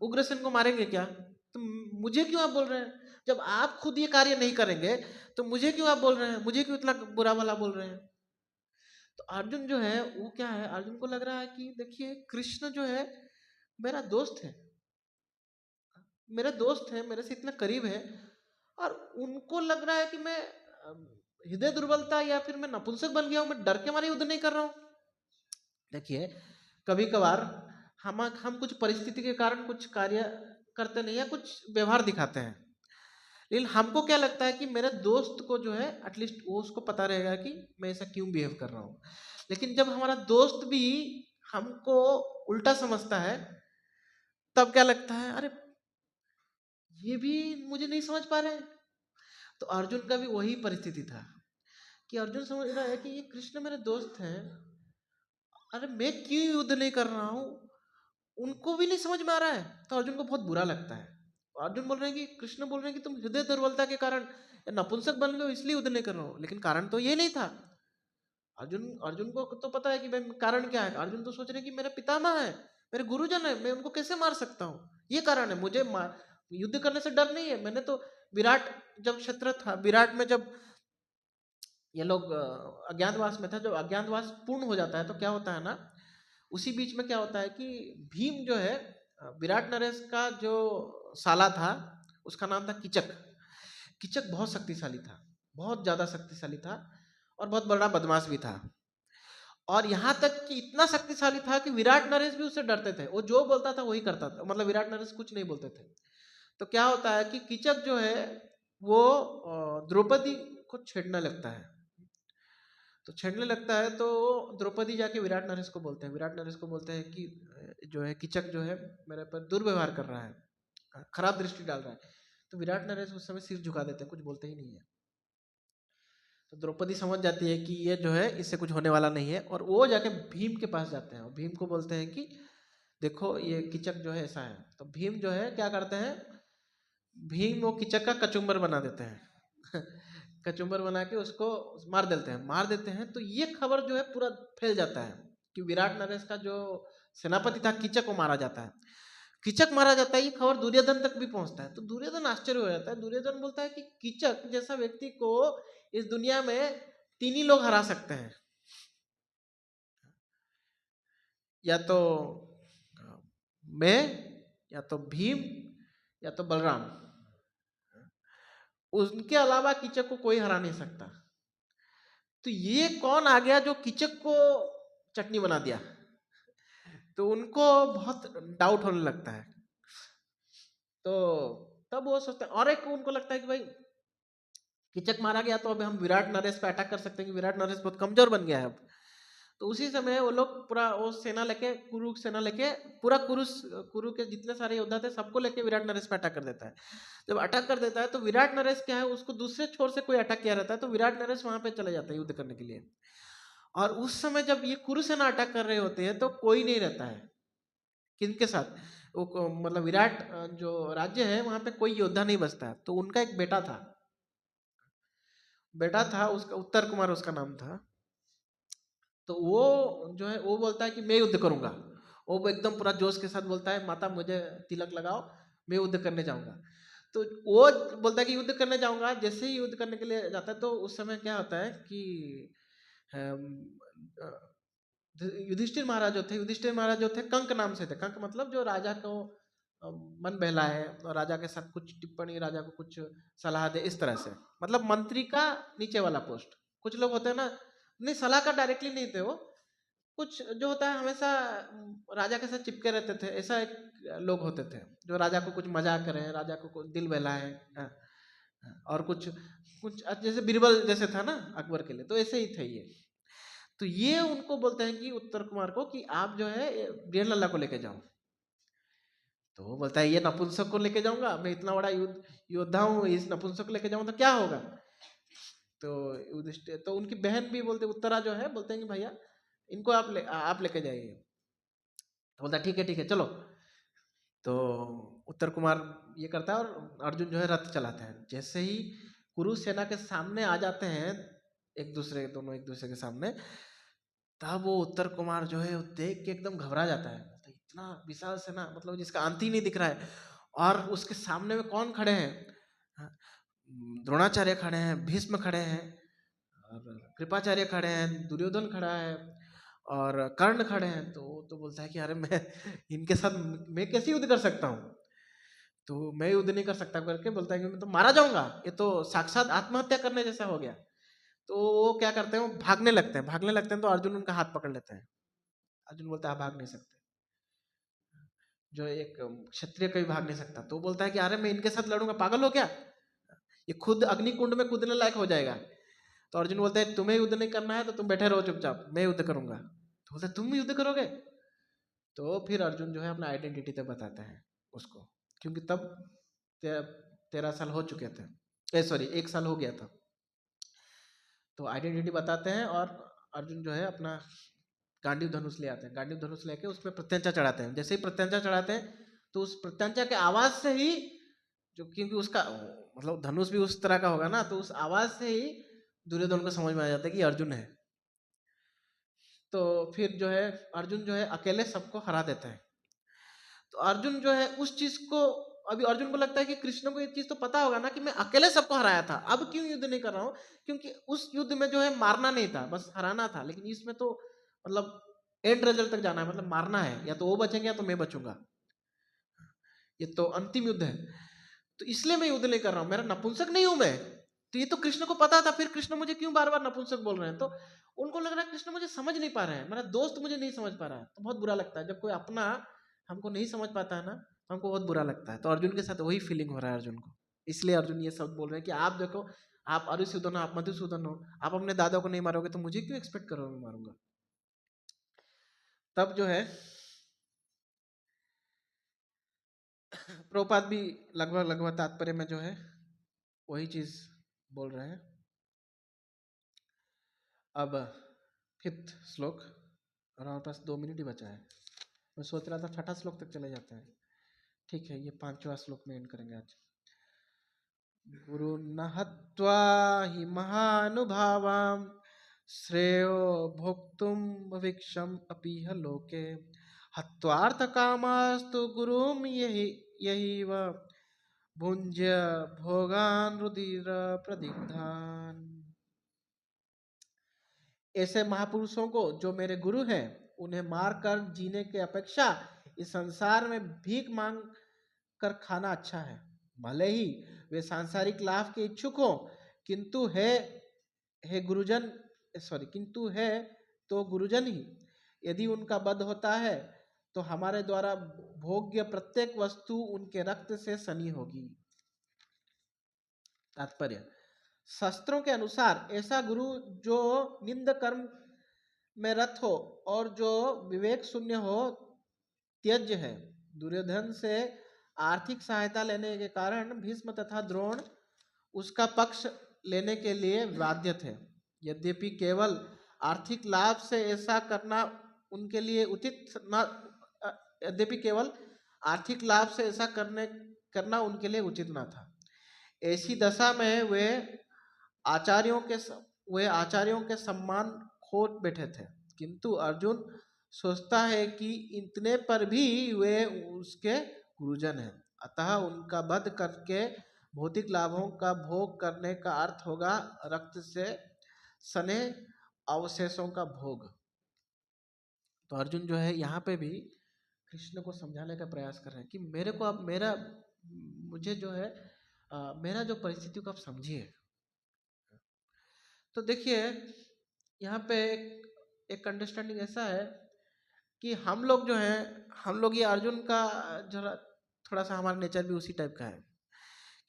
उग्रसेन को मारेंगे क्या? तो मुझे क्यों आप बोल रहे हैं? जब आप खुद ये कार्य नहीं करेंगे तो मुझे क्यों आप बोल रहे हैं? मुझे क्यों इतना बुरा भला बोल रहे हैं? तो अर्जुन जो है वो क्या है, अर्जुन को लग रहा है कि देखिए कृष्ण जो है मेरा दोस्त है, मेरा दोस्त है, मेरे से इतना करीब है, और उनको लग रहा है कि मैं हृदय दुर्बलता या फिर मैं नपुंसक बन गया हूं, मैं डर के मारे युद्ध नहीं कर रहा हूं। देखिए कभी कभार हम कुछ परिस्थिति के कारण कुछ कार्य करते नहीं या कुछ व्यवहार दिखाते हैं, लेकिन हमको क्या लगता है कि मेरे दोस्त को जो है एटलीस्ट वो उसको पता रहेगा कि मैं ऐसा क्यों बिहेव कर रहा हूँ। लेकिन जब हमारा दोस्त भी हमको उल्टा समझता है, तब क्या लगता है, अरे ये भी मुझे नहीं समझ पा रहे हैं। तो अर्जुन का भी वही परिस्थिति था कि अर्जुन समझ रहा है कि ये कृष्ण मेरे दोस्त हैं, अरे मैं क्यों युद्ध नहीं कर रहा हूँ, उनको भी नहीं समझ में आ रहा है। तो अर्जुन को बहुत बुरा लगता है। अर्जुन बोल रहे हैं कि कृष्ण बोल रहे हैं कि तुम हृदय दुर्बलता के कारण या नपुंसक बन गए हो इसलिए युद्ध नहीं कर रहा हूँ, लेकिन कारण तो ये नहीं था। अर्जुन अर्जुन को तो पता है कि भाई कारण क्या है। अर्जुन तो सोच रहे हैं कि मेरे पितामह है, मेरे गुरुजन है, मैं उनको कैसे मार सकता हूँ, ये कारण है। मुझे युद्ध करने से डर नहीं है। मैंने तो विराट, जब क्षेत्र था विराट में, जब ये लोग अज्ञातवास में था, जब अज्ञातवास पूर्ण हो जाता है तो क्या होता है ना, उसी बीच में क्या होता है कि भीम जो है, विराट नरेश का जो साला था, उसका नाम था किचक। किचक बहुत शक्तिशाली था, बहुत ज्यादा शक्तिशाली था, और बहुत बड़ा बदमाश भी था। और यहाँ तक कि इतना शक्तिशाली था कि विराट नरेश भी उससे डरते थे। वो जो बोलता था वही करता था, मतलब विराट नरेश कुछ नहीं बोलते थे। तो क्या होता है कि कीचक जो है वो द्रौपदी को छेड़ने लगता है। तो छेड़ने लगता है तो द्रौपदी जाके विराट नरेश को बोलते हैं, विराट नरेश को बोलते हैं कि जो है कीचक जो है मेरे पर दुर्व्यवहार कर रहा है, खराब दृष्टि डाल रहा है। तो विराट नरेश उस समय सिर झुका देते हैं, कुछ बोलते ही नहीं है। तो द्रौपदी समझ जाती है कि ये जो है इससे कुछ होने वाला नहीं है, और वो जाके भीम के पास जाते हैं और भीम को बोलते हैं कि देखो ये कीचक जो है ऐसा है। तो भीम जो है क्या करते हैं, भीम वो कीचक का कचुम्बर बना देते हैं कचुम्बर बना के उसको मार देते हैं। तो ये खबर जो है पूरा फैल जाता है कि विराट नरेश का जो सेनापति था कीचक को मारा जाता है। कीचक मारा जाता है, ये खबर दुर्योधन तक भी पहुंचता है। तो दुर्योधन आश्चर्य हो जाता है। दुर्योधन बोलता है कि कीचक जैसा व्यक्ति को इस दुनिया में तीन ही लोग हरा सकते हैं, या तो मैं, या तो भीम, या तो बलराम। उनके अलावा कीचक को कोई हरा नहीं सकता। तो ये कौन आ गया जो कीचक को चटनी बना दिया। तो उनको बहुत डाउट होने लगता है। तो तब वो सोचते हैं, और एक उनको लगता है कि भाई कीचक मारा गया तो अब हम विराट नरेश पे अटैक कर सकते हैं कि विराट नरेश बहुत कमजोर बन गया है अब। तो उसी समय वो लोग पूरा वो सेना लेके, कुरु सेना लेके, पूरा कुरु के जितने सारे योद्धा थे सबको लेके विराट नरेश पे अटैक कर देता है। जब अटैक कर देता है तो विराट नरेश क्या है, उसको दूसरे छोर से कोई अटैक किया रहता है, तो विराट नरेश वहां पे चले जाते हैं युद्ध करने के लिए। और उस समय जब ये कुरु सेना अटैक कर रहे होते हैं तो कोई नहीं रहता है किनके साथ, वो मतलब विराट जो राज्य है वहां पे कोई योद्धा नहीं बचता है। तो उनका एक बेटा था उसका उत्तर कुमार उसका नाम था। तो वो जो है वो बोलता है कि मैं युद्ध करूंगा। वो एकदम पूरा जोश के साथ बोलता है, माता मुझे तिलक लगाओ, मैं युद्ध करने जाऊंगा। तो वो बोलता है कि युद्ध करने जाऊंगा। जैसे ही युद्ध करने के लिए जाता है तो उस समय क्या होता है कि अम, अ, युधिष्ठिर महाराज जो थे कंक नाम से थे। कंक मतलब जो राजा को मन बहलाए और राजा के साथ कुछ टिप्पणी, राजा को कुछ सलाह दे, इस तरह से, मतलब मंत्री का नीचे वाला पोस्ट। कुछ लोग होते हैं ना, नहीं सलाह का डायरेक्टली नहीं थे वो, कुछ जो होता है हमेशा राजा के साथ चिपके रहते थे, ऐसा एक लोग होते थे जो राजा को कुछ मजाक करें, राजा को कुछ दिल बहलाए। और कुछ कुछ जैसे बीरबल जैसे था ना अकबर के लिए, तो ऐसे ही थे ये। तो ये उनको बोलते हैं कि उत्तर कुमार को कि आप जो है डेढ़ लल्ला को लेके जाओ। तो वो बोलता है ये नपुंसक को लेके जाऊंगा, मैं इतना बड़ा योद्धा हूँ, इस नपुंसक को लेके जाऊँ तो क्या होगा। तो युधिष्ठिर तो उनकी बहन भी बोलते, उत्तरा जो है, बोलते हैं कि भैया इनको आप लेके जाइए। तो बोलता है ठीक है चलो। तो उत्तर कुमार ये करता है और अर्जुन जो है रथ चलाते हैं। जैसे ही कुरु सेना के सामने आ जाते हैं, दोनों एक दूसरे के सामने, तब वो उत्तर कुमार जो है वो देख के एकदम घबरा जाता है। तो इतना विशाल सेना, मतलब जिसका अंत ही नहीं दिख रहा है, और उसके सामने में कौन खड़े हैं, हाँ, द्रोणाचार्य खड़े हैं, भीष्म खड़े हैं, और कृपाचार्य खड़े हैं, दुर्योधन खड़ा है, और कर्ण खड़े हैं। तो बोलता है कि अरे मैं इनके साथ मैं कैसे युद्ध कर सकता हूँ। तो मैं युद्ध नहीं कर सकता करके बोलता है कि मैं तो मारा जाऊंगा, ये तो साक्षात आत्महत्या करने जैसा हो गया। तो वो क्या करते हैं, वो भागने लगते हैं तो अर्जुन उनका हाथ पकड़ लेते हैं। अर्जुन बोलता है आप भाग नहीं सकते, जो एक क्षत्रिय कभी भाग नहीं सकता। तो वो बोलता है कि अरे मैं इनके साथ लड़ूंगा, पागल हो क्या। ये खुद अग्निकुंड में कूदने लायक हो जाएगा। तो अर्जुन बोलते हैं तुम्हें युद्ध नहीं करना है तो तुम बैठे रहो चुपचाप, मैं युद्ध करूंगा। तो बोलते तुम युद्ध करोगे? तो फिर अर्जुन जो है अपना आइडेंटिटी तब बताते हैं उसको, क्योंकि तब 13 साल हो चुके थे, सॉरी 1 साल हो गया था। तो आइडेंटिटी बताते हैं और अर्जुन जो है अपना गांडीव धनुष ले आते हैं। गांडीव धनुष लेके उसमें प्रत्यंचा चढ़ाते हैं। जैसे ही प्रत्यंचा चढ़ाते हैं तो उस प्रत्यंचा के आवाज से ही, जो क्योंकि उसका मतलब धनुष भी उस तरह का होगा ना, तो उस आवाज से ही दुर्योधन को समझ में आ जाता है कि अर्जुन है। तो फिर जो है अर्जुन जो है अकेले सबको हरा देता है। तो अर्जुन जो है उस चीज को, अभी अर्जुन को लगता है कि कृष्ण को ये चीज तो पता होगा ना कि मैं अकेले सबको हराया था, अब क्यों युद्ध नहीं कर रहा हूँ, क्योंकि उस युद्ध में जो है मारना नहीं था, बस हराना था। लेकिन इसमें तो मतलब एंड रिजल्ट तक जाना है, मतलब मारना है, या तो वो बचेंगे या तो मैं बचूंगा, ये तो अंतिम युद्ध है। तो इसलिए मैं युद्ध नहीं कर रहा हूँ, मेरा नपुंसक नहीं हूं मैं। तो ये तो कृष्ण को पता था, फिर कृष्ण मुझे क्यों बार बार नपुंसक बोल रहे हैं? तो उनको लग रहा है कृष्ण मुझे समझ नहीं पा रहे हैं, मेरा दोस्त मुझे नहीं समझ पा रहा है। तो बहुत बुरा लगता है जब कोई अपना हमको नहीं समझ पाता है ना, तो हमको बहुत बुरा लगता है। तो अर्जुन के साथ वही फीलिंग हो रहा है अर्जुन को, इसलिए अर्जुन ये सब बोल रहे हैं कि आप देखो, आप अरिसूदन हो, आप मधुसूदन हो, आप अपने दादा को नहीं मारोगे तो मुझे क्यों एक्सपेक्ट करोगे मैं मारूंगा? तब जो है प्रभुपाद भी लगभग लगभग तात्पर्य में जो है वही चीज बोल रहे हैं। अब 5th श्लोक, और हमारे पास 2 मिनट ही बचा है। मैं सोच रहा था 6ठा श्लोक तक चले जाते हैं। ठीक है, ये 5वां श्लोक में एंड करेंगे आज। गुरु न हत्वा हि महानुभावाम श्रेयो भोक्तुम भविक्षम अपीह लोके हत्वार्थ कामास्तु गुरुम यही यही व भुंज्य भोगान रुधिर प्रदिग्धान। ऐसे महापुरुषों को जो मेरे गुरु हैं, उन्हें मारकर जीने के अपेक्षा इस संसार में भीख मांग कर खाना अच्छा है। भले ही वे सांसारिक लाभ के इच्छुक हो, किंतु है गुरुजन, सॉरी किंतु है तो गुरुजन ही। यदि उनका वध होता है तो हमारे द्वारा भोग्य प्रत्येक वस्तु उनके रक्त से सनी होगी। तात्पर्य, शास्त्रों के अनुसार ऐसा गुरु जो निंद कर्म में रत हो और जो विवेक शून्य हो त्यज्य है। दुर्योधन से आर्थिक सहायता लेने के कारण भीष्म तथा द्रोण उसका पक्ष लेने के लिए बाध्य थे। यद्यपि केवल आर्थिक लाभ से ऐसा करना उनके लिए उचित न यद्यपि केवल आर्थिक लाभ से ऐसा करना उनके लिए उचित न था। ऐसी दशा में वे आचार्यों के सम्मान खो बैठे थे। किंतु अर्जुन सोचता है कि इतने पर भी वे उसके गुरुजन हैं, अतः उनका वध करके भौतिक लाभों का भोग करने का अर्थ होगा रक्त से सने अवशेषों का भोग। तो अर्जुन जो है यहाँ पे भी कृष्ण को समझाने का प्रयास कर रहे हैं कि मेरे को अब मुझे जो है मेरा जो परिस्थिति को आप समझिए। तो देखिए यहाँ पे एक अंडरस्टैंडिंग ऐसा है कि हम लोग जो हैं, हम लोग ये अर्जुन का जरा थोड़ा सा हमारा नेचर भी उसी टाइप का है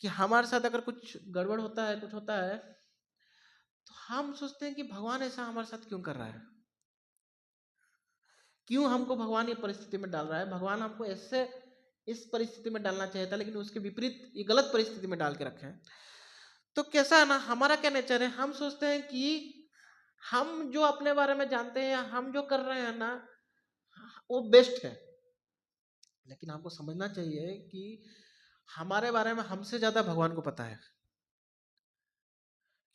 कि हमारे साथ अगर कुछ गड़बड़ होता है, कुछ होता है, तो हम सोचते हैं कि भगवान ऐसा हमारे साथ क्यों कर रहा है, क्यों हमको भगवान ये परिस्थिति में डाल रहा है। भगवान हमको ऐसे इस परिस्थिति में डालना चाहिए था, लेकिन उसके विपरीत ये गलत परिस्थिति में डाल के रखे हैं। तो कैसा है ना, हमारा क्या नेचर है, हम सोचते हैं कि हम जो अपने बारे में जानते हैं या हम जो कर रहे हैं ना वो बेस्ट है। लेकिन हमको समझना चाहिए कि हमारे बारे में हमसे ज्यादा भगवान को पता है,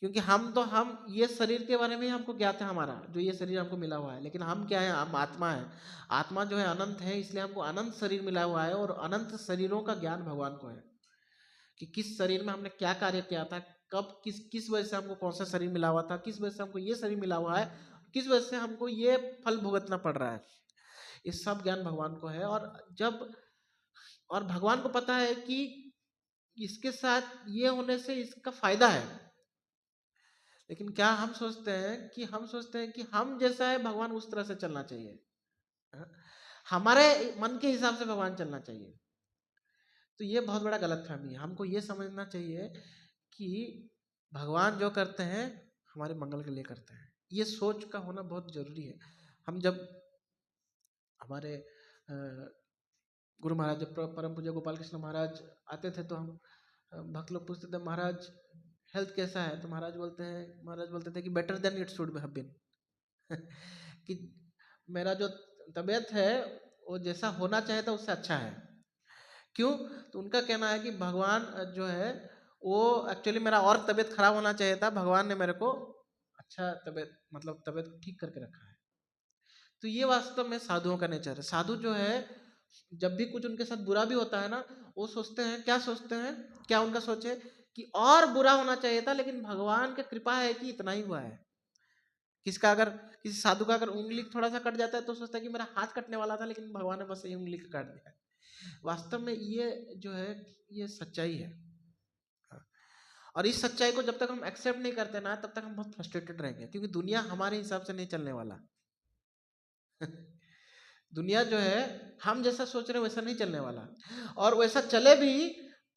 क्योंकि हम ये शरीर के बारे में हमको ज्ञात है, हमारा जो ये शरीर हमको मिला हुआ है। लेकिन हम क्या है, हम आत्मा है। आत्मा जो है अनंत है, इसलिए हमको अनंत शरीर मिला हुआ है और अनंत शरीरों का ज्ञान भगवान को है कि किस शरीर में हमने क्या कार्य किया था, कब किस वजह से हमको कौन सा शरीर मिला हुआ था, किस वजह से हमको ये शरीर मिला हुआ है, किस वजह से हमको ये फल भुगतना पड़ रहा है। ये सब ज्ञान भगवान को है। और भगवान को पता है कि इसके साथ ये होने से इसका फायदा है। लेकिन क्या हम सोचते हैं कि हम जैसा है भगवान उस तरह से चलना चाहिए, हाँ? हमारे मन के हिसाब से भगवान चलना चाहिए। तो ये बहुत बड़ा गलतफहमी है। हमको ये समझना चाहिए कि भगवान जो करते हैं हमारे मंगल के लिए करते हैं। ये सोच का होना बहुत जरूरी है। हम जब हमारे गुरु महाराज, जब परम पूज्य गोपाल कृष्ण महाराज आते थे तो हम भक्त लोग पूछते थे, महाराज हेल्थ कैसा है? तो महाराज बोलते थे कि better than it should have been कि मेरा जो तबीयत है वो जैसा होना चाहिए था उससे अच्छा है। क्यों? तो उनका कहना है कि भगवान जो है वो एक्चुअली मेरा और तबीयत खराब होना चाहिए था, भगवान ने मेरे को अच्छा तबीयत को ठीक करके रखा है। तो ये वास्तव में साधुओं का नेचर है। साधु जो है जब भी कुछ उनके साथ बुरा भी होता है ना, वो सोचते हैं, क्या सोचते हैं, क्या उनका सोच है कि और बुरा होना चाहिए था लेकिन भगवान की कृपा है कि इतना ही हुआ है। किसी साधु का अगर उंगली थोड़ा सा कट जाता है तो सोचता है कि मेरा हाथ कटने वाला था लेकिन भगवान ने बस ये उंगली का काट दिया। वास्तव में ये जो है ये सच्चाई है। और इस सच्चाई को जब तक हम एक्सेप्ट नहीं करते ना तब तक हम बहुत फ्रस्ट्रेटेड रहेंगे, क्योंकि दुनिया हमारे हिसाब से नहीं चलने वाला दुनिया जो है हम जैसा सोच रहे हैं वैसा नहीं चलने वाला। और वैसा चले भी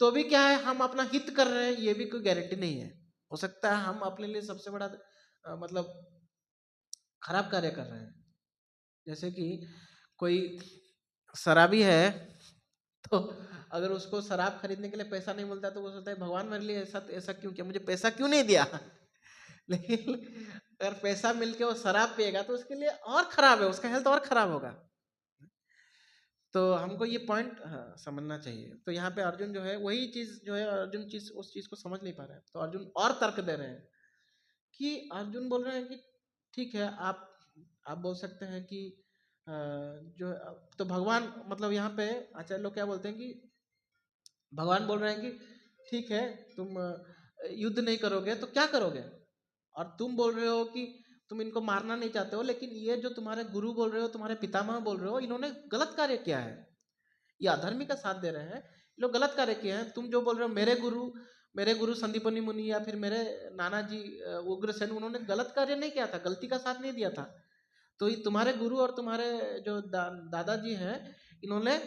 तो भी क्या है, हम अपना हित कर रहे हैं ये भी कोई गारंटी नहीं है। हो सकता है हम अपने लिए सबसे बड़ा मतलब खराब कार्य कर रहे हैं। जैसे कि कोई शराबी है तो अगर उसको शराब खरीदने के लिए पैसा नहीं मिलता तो वो सोचता है भगवान मेरे लिए ऐसा क्यों किया, मुझे पैसा क्यों नहीं दिया लेकिन अगर पैसा मिलके वो शराब पिएगा तो उसके लिए और खराब है, उसका हेल्थ और खराब होगा। तो हमको ये पॉइंट समझना चाहिए। तो यहाँ पे अर्जुन जो है वही चीज जो है, अर्जुन उस चीज को समझ नहीं पा रहे हैं। तो अर्जुन और तर्क दे रहे हैं कि अर्जुन बोल रहे हैं कि ठीक है, आप बोल सकते हैं कि जो तो भगवान यहाँ पे आचार्य लोग क्या बोलते हैं कि भगवान बोल रहे हैं कि ठीक है तुम युद्ध नहीं करोगे तो क्या करोगे, और तुम बोल रहे हो कि तुम इनको मारना नहीं चाहते हो, लेकिन ये जो तुम्हारे गुरु बोल रहे हो, तुम्हारे पितामह बोल रहे हो, इन्होंने गलत कार्य किया है, ये अधर्मी का साथ दे रहे हैं, लोग गलत कार्य किए हैं। तुम जो बोल रहे हो मेरे गुरु संदीपनी मुनि या फिर मेरे नाना जी उग्रसेन, उन्होंने गलत कार्य नहीं किया था, गलती का साथ नहीं दिया था। तो ये तुम्हारे गुरु और तुम्हारे जो दादाजी हैं इन्होंने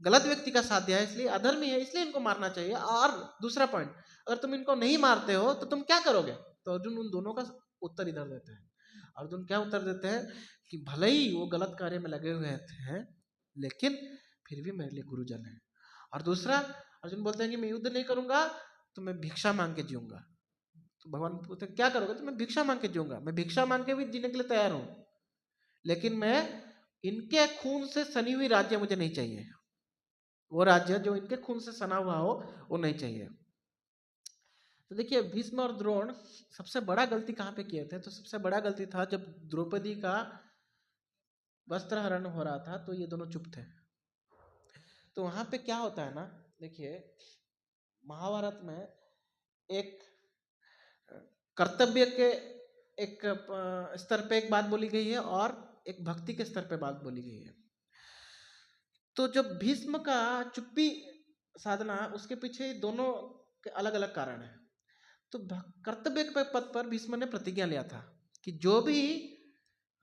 गलत व्यक्ति का साथ दिया है, इसलिए अधर्मी है, इसलिए इनको मारना चाहिए। और दूसरा पॉइंट, अगर तुम इनको नहीं मारते हो तो तुम क्या करोगे? तो अर्जुन उन दोनों का उत्तर इधर देते हैं। अर्जुन क्या उत्तर देते हैं कि भले ही वो गलत कार्य में लगे हुए हैं लेकिन फिर भी मेरे लिए गुरुजन है। और दूसरा अर्जुन बोलते हैं कि मैं युद्ध नहीं करूंगा तो मैं भिक्षा मांग के जीऊंगा। तो भगवान पूछते क्या करोगे? तो मैं भिक्षा मांग के जीऊंगा, मैं भिक्षा मांग के भी जीने के लिए तैयार हूं, लेकिन मैं इनके खून से सनी हुई राज्य मुझे नहीं चाहिए, वो राज्य जो इनके खून से सना हुआ हो वो नहीं चाहिए। तो देखिए भीष्म और द्रोण सबसे बड़ा गलती कहाँ पे किए थे? तो सबसे बड़ा गलती था जब द्रौपदी का वस्त्र हरण हो रहा था तो ये दोनों चुप थे। तो वहां पे क्या होता है ना, देखिए महाभारत में एक कर्तव्य के एक स्तर पे एक बात बोली गई है और एक भक्ति के स्तर पे बात बोली गई है। तो जब भीष्म का चुप्पी साधना, उसके पीछे दोनों के अलग अलग कारण है। तो कर्तव्य के पद पर भीष्म ने प्रतिज्ञा लिया था कि जो भी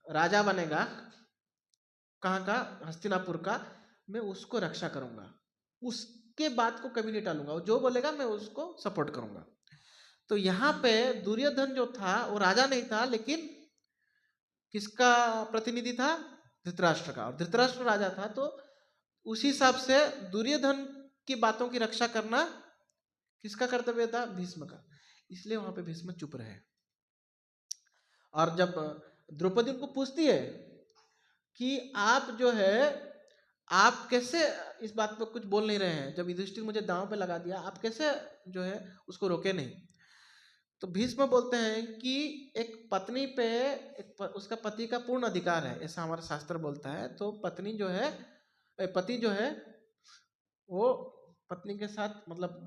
राजा बनेगा कहाँ का, हस्तिनापुर का, मैं उसको रक्षा करूंगा, उसके बात को कभी नहीं टालूंगा, जो बोलेगा मैं उसको सपोर्ट करूंगा। तो यहाँ पे दुर्योधन जो था वो राजा नहीं था, लेकिन किसका प्रतिनिधि था? धृतराष्ट्र का। और धृतराष्ट्र राजा था, तो उसी हिसाब से दुर्योधन की बातों की रक्षा करना किसका कर्तव्य था? भीष्म का। इसलिए वहां पे भीष्म चुप रहे। और जब द्रौपदी उनको पूछती है कि आप जो है आप कैसे इस बात पर कुछ बोल नहीं रहे हैं, जब युधिष्ठिर मुझे दांव पे लगा दिया, आप कैसे जो है उसको रोके नहीं? तो भीष्म बोलते हैं कि एक पत्नी पे उसका पति का पूर्ण अधिकार है, ऐसा हमारा शास्त्र बोलता है। तो पत्नी जो है, पति जो है वो पत्नी के साथ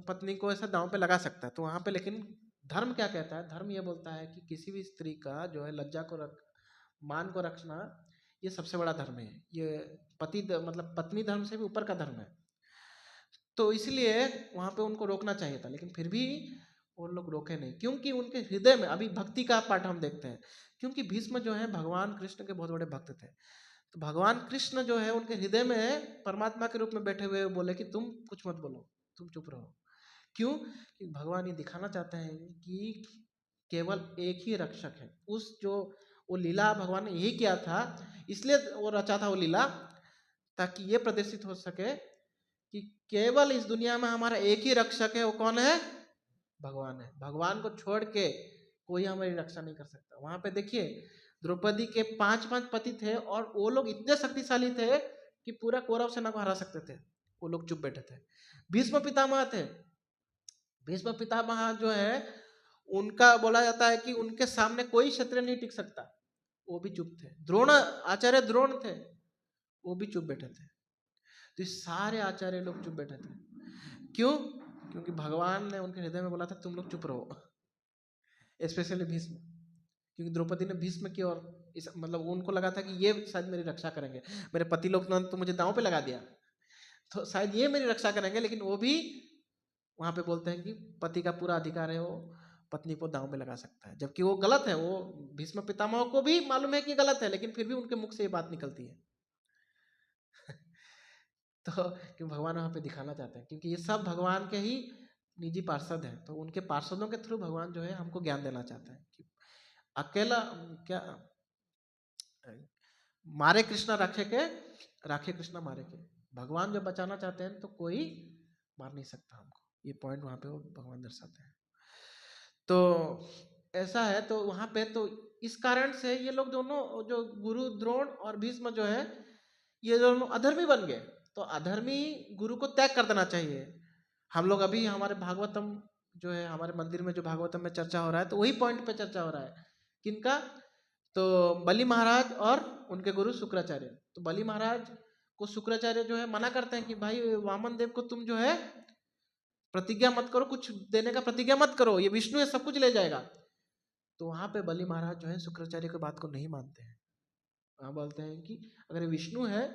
पत्नी को ऐसा दांव पे लगा सकता है। तो वहां पे लेकिन धर्म क्या कहता है? धर्म ये बोलता है कि किसी भी स्त्री का जो है लज्जा को मान को रखना, ये सबसे बड़ा धर्म है। ये पत्नी धर्म से भी ऊपर का धर्म है। तो इसलिए वहां पे उनको रोकना चाहिए था, लेकिन फिर भी वो लोग रोके नहीं, क्योंकि उनके हृदय में, अभी भक्ति का पाठ हम देखते हैं, क्योंकि भीष्म जो है भगवान कृष्ण के बहुत बड़े भक्त थे। तो भगवान कृष्ण जो है उनके हृदय में परमात्मा के रूप में बैठे हुए बोले कि तुम कुछ मत बोलो, तुम चुप रहो, क्यों? कि भगवान ये दिखाना चाहते हैं कि केवल एक ही रक्षक है। उस जो वो लीला भगवान ने यही किया था, इसलिए वो रचा था वो लीला, ताकि ये प्रदर्शित हो सके कि केवल इस दुनिया में हमारा एक ही रक्षक है। वो कौन है? भगवान है। भगवान को छोड़ के कोई हमारी रक्षा नहीं कर सकता। वहां पे देखिए, द्रौपदी के 5 पति थे और वो लोग इतने शक्तिशाली थे कि पूरा कौरव सेना को हरा सकते थे। वो लोग चुप बैठे थे। भीष्म पितामह थे। भीष्म पितामह जो है, उनका बोला जाता है कि उनके सामने कोई क्षत्रिय नहीं टिक सकता, वो भी चुप थे। द्रोण, आचार्य द्रोण थे, वो भी चुप बैठे थे। तो ये सारे आचार्य लोग चुप बैठे थे। क्यों? क्योंकि भगवान ने उनके हृदय में बोला था तुम लोग चुप रहो। स्पेशली भीष्म, क्योंकि द्रौपदी ने भीष्म की और इस मतलब उनको लगा था कि ये शायद मेरी रक्षा करेंगे, मेरे पति लोग ने तो मुझे दांव पे लगा दिया, तो शायद ये मेरी रक्षा करेंगे। लेकिन वो भी वहां पे बोलते हैं कि पति का पूरा अधिकार है, वो पत्नी को दांव पे लगा सकता है, जबकि वो गलत है। वो भीष्म पितामह को भी मालूम है कि गलत है, लेकिन फिर भी उनके मुख से ये बात निकलती है। तो क्योंकि भगवान वहां पे दिखाना चाहते हैं, क्योंकि ये सब भगवान के ही निजी पार्षद हैं, तो उनके पार्षदों के थ्रू भगवान जो है हमको ज्ञान देना चाहते हैं कि अकेला क्या मारे कृष्णा राखे कृष्णा मारे के। भगवान जब बचाना चाहते हैं तो कोई मार नहीं सकता हमको। ये पॉइंट वहां पे वो भगवान दर्शाते हैं। तो ऐसा है, तो वहां पे तो इस कारण से ये लोग दोनों, जो गुरु द्रोण और भीष्म जो है, ये दोनों अधर्मी बन गए। तो अधर्मी गुरु को त्याग कर देना चाहिए। हम लोग अभी हमारे भागवतम जो है, हमारे मंदिर में जो भागवतम में चर्चा हो रहा है, तो वही पॉइंट पे चर्चा हो रहा है। किनका? तो बलि महाराज और उनके गुरु शुक्राचार्य। तो बलि महाराज को शुक्राचार्य जो है मना करते हैं कि भाई वामन देव को तुम जो है प्रतिज्ञा मत करो, कुछ देने का प्रतिज्ञा मत करो, ये विष्णु है, सब कुछ ले जाएगा। तो वहां पे बलि महाराज जो है शुक्राचार्य की बात को नहीं मानते हैं। वहां बोलते हैं कि अगर ये विष्णु है,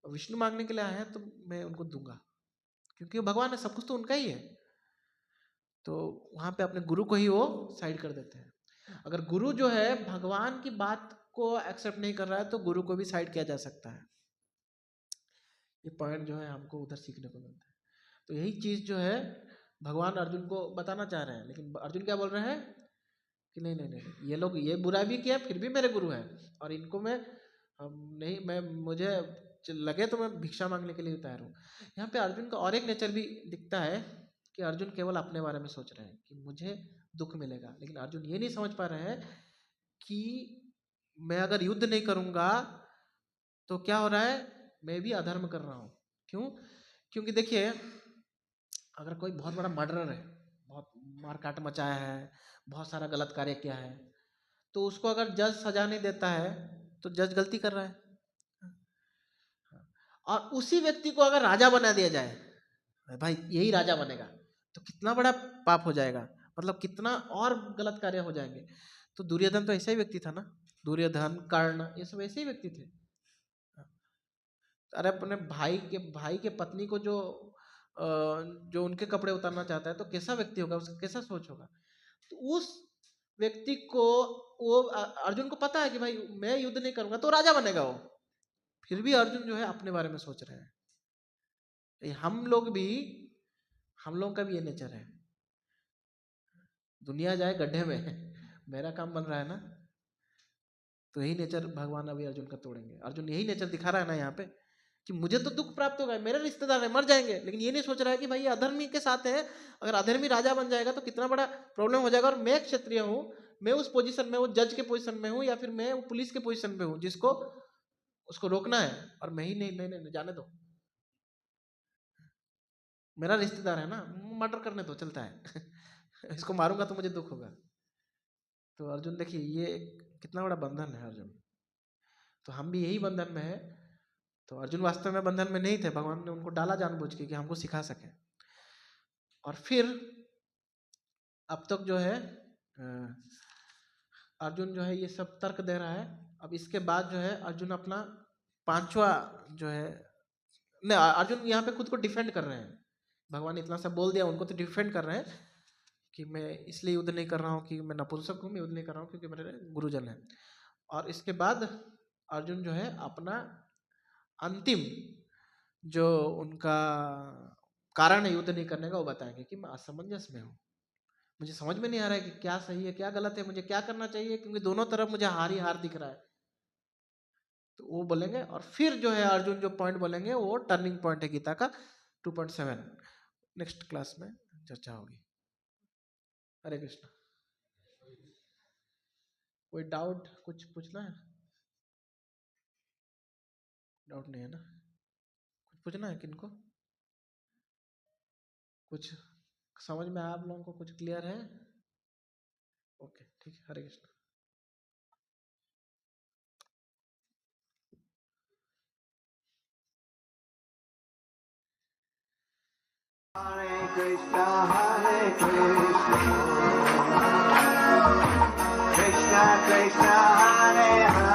विष्णु मांगने के लिए आए हैं, तो मैं उनको दूंगा, क्योंकि भगवान है, सब कुछ तो उनका ही है। तो वहां पे अपने गुरु को ही वो साइड कर देते हैं। अगर गुरु जो है भगवान की बात को एक्सेप्ट नहीं कर रहा है, तो गुरु को भी साइड किया जा सकता है। ये पॉइंट जो है हमको उधर सीखने को मिलता है। तो यही चीज जो है भगवान अर्जुन को बताना चाह रहे हैं, लेकिन अर्जुन क्या बोल रहे हैं कि नहीं नहीं नहीं, ये लोग ये बुरा भी किया, फिर भी मेरे गुरु हैं, और इनको मैं नहीं, मैं मुझे लगे तो मैं भिक्षा मांगने के लिए तैयार हूँ। यहाँ पे अर्जुन का और एक नेचर भी दिखता है कि अर्जुन केवल अपने बारे में सोच रहे हैं कि मुझे दुख मिलेगा, लेकिन अर्जुन ये नहीं समझ पा रहे हैं कि मैं अगर युद्ध नहीं करूंगा तो क्या हो रहा है, मैं भी अधर्म कर रहा हूँ। क्यों? क्योंकि देखिए, अगर कोई बहुत बड़ा मर्डरर है, बहुत मारकाट मचाया है, बहुत सारा गलत कार्य किया है, तो उसको अगर जज सजा नहीं देता है तो जज गलती कर रहा है। और उसी व्यक्ति को अगर राजा बना दिया जाए, भाई यही राजा बनेगा, तो कितना बड़ा पाप हो जाएगा, मतलब कितना और गलत कार्य हो जाएंगे। तो दुर्योधन तो ऐसा ही व्यक्ति था ना, दुर्योधन, कर्ण, ये सब ऐसे ही व्यक्ति थे। अरे अपने भाई के पत्नी को जो उनके कपड़े उतारना चाहता है, तो कैसा व्यक्ति होगा, उसका कैसा सोच होगा। तो उस व्यक्ति को, वो अर्जुन को पता है कि भाई मैं युद्ध नहीं करूंगा तो राजा बनेगा वो, फिर भी अर्जुन जो है अपने बारे में सोच रहे हैं। हम लोग का भी ये नेचर है। दुनिया जाए गड्ढे में, मेरा काम बन रहा है ना। तो यही नेचर भगवान अभी अर्जुन का तोड़ेंगे। अर्जुन यही नेचर दिखा रहा है ना यहाँ पे, कि मुझे तो दुख प्राप्त होगा, मेरे रिश्तेदार है मर जाएंगे, लेकिन ये नहीं सोच रहा है कि भाई ये अधर्मी के साथ है, अगर अधर्मी राजा बन जाएगा तो कितना बड़ा प्रॉब्लम हो जाएगा। और मैं क्षत्रिय हूँ, मैं उस पोजीशन में, वो जज के पोजीशन में हूँ, या फिर मैं पुलिस के पोजीशन में हूँ, जिसको उसको रोकना है, और मैं ही नहीं, नहीं नहीं, नहीं जाने दो, मेरा रिश्तेदार है ना, मर्डर करने दो, चलता है। इसको मारूंगा तो मुझे दुख होगा। तो अर्जुन देखिए, ये कितना बड़ा बंधन है अर्जुन। तो हम भी यही बंधन में है। तो अर्जुन वास्तव में बंधन में नहीं थे, भगवान ने उनको डाला जानबूझ के कि हमको सिखा सके। और फिर अब तक जो है अर्जुन जो है ये सब तर्क दे रहा है। अब इसके बाद जो है अर्जुन अपना पांचवा जो है, नहीं, अर्जुन यहाँ पे खुद को डिफेंड कर रहे हैं। भगवान ने इतना सा बोल दिया उनको, तो डिफेंड कर रहे हैं कि मैं इसलिए युद्ध नहीं कर रहा हूँ कि मैं नपुंसक हूँ, मैं युद्ध नहीं कर रहा हूँ क्योंकि मेरे गुरुजन हैं। और इसके बाद अर्जुन जो है अपना अंतिम जो उनका कारण है युद्ध नहीं करने का, वो बताएंगे कि मैं असमंजस में हूँ, मुझे समझ में नहीं आ रहा है कि क्या सही है क्या गलत है, मुझे क्या करना चाहिए, क्योंकि दोनों तरफ मुझे हार ही हार दिख रहा है। तो वो बोलेंगे, और फिर जो है अर्जुन जो पॉइंट बोलेंगे वो टर्निंग पॉइंट है गीता का 2.7। नेक्स्ट क्लास में चर्चा होगी। हरे कृष्ण। कोई डाउट कुछ पूछना है? डाउट नहीं है ना? कुछ पूछना है किनको? कुछ समझ में आया आप लोगों को? कुछ क्लियर है? ओके ठीक है, हरे Krishna. Hare Krishna, Hare Krishna, Krishna Krishna, Hare Hare.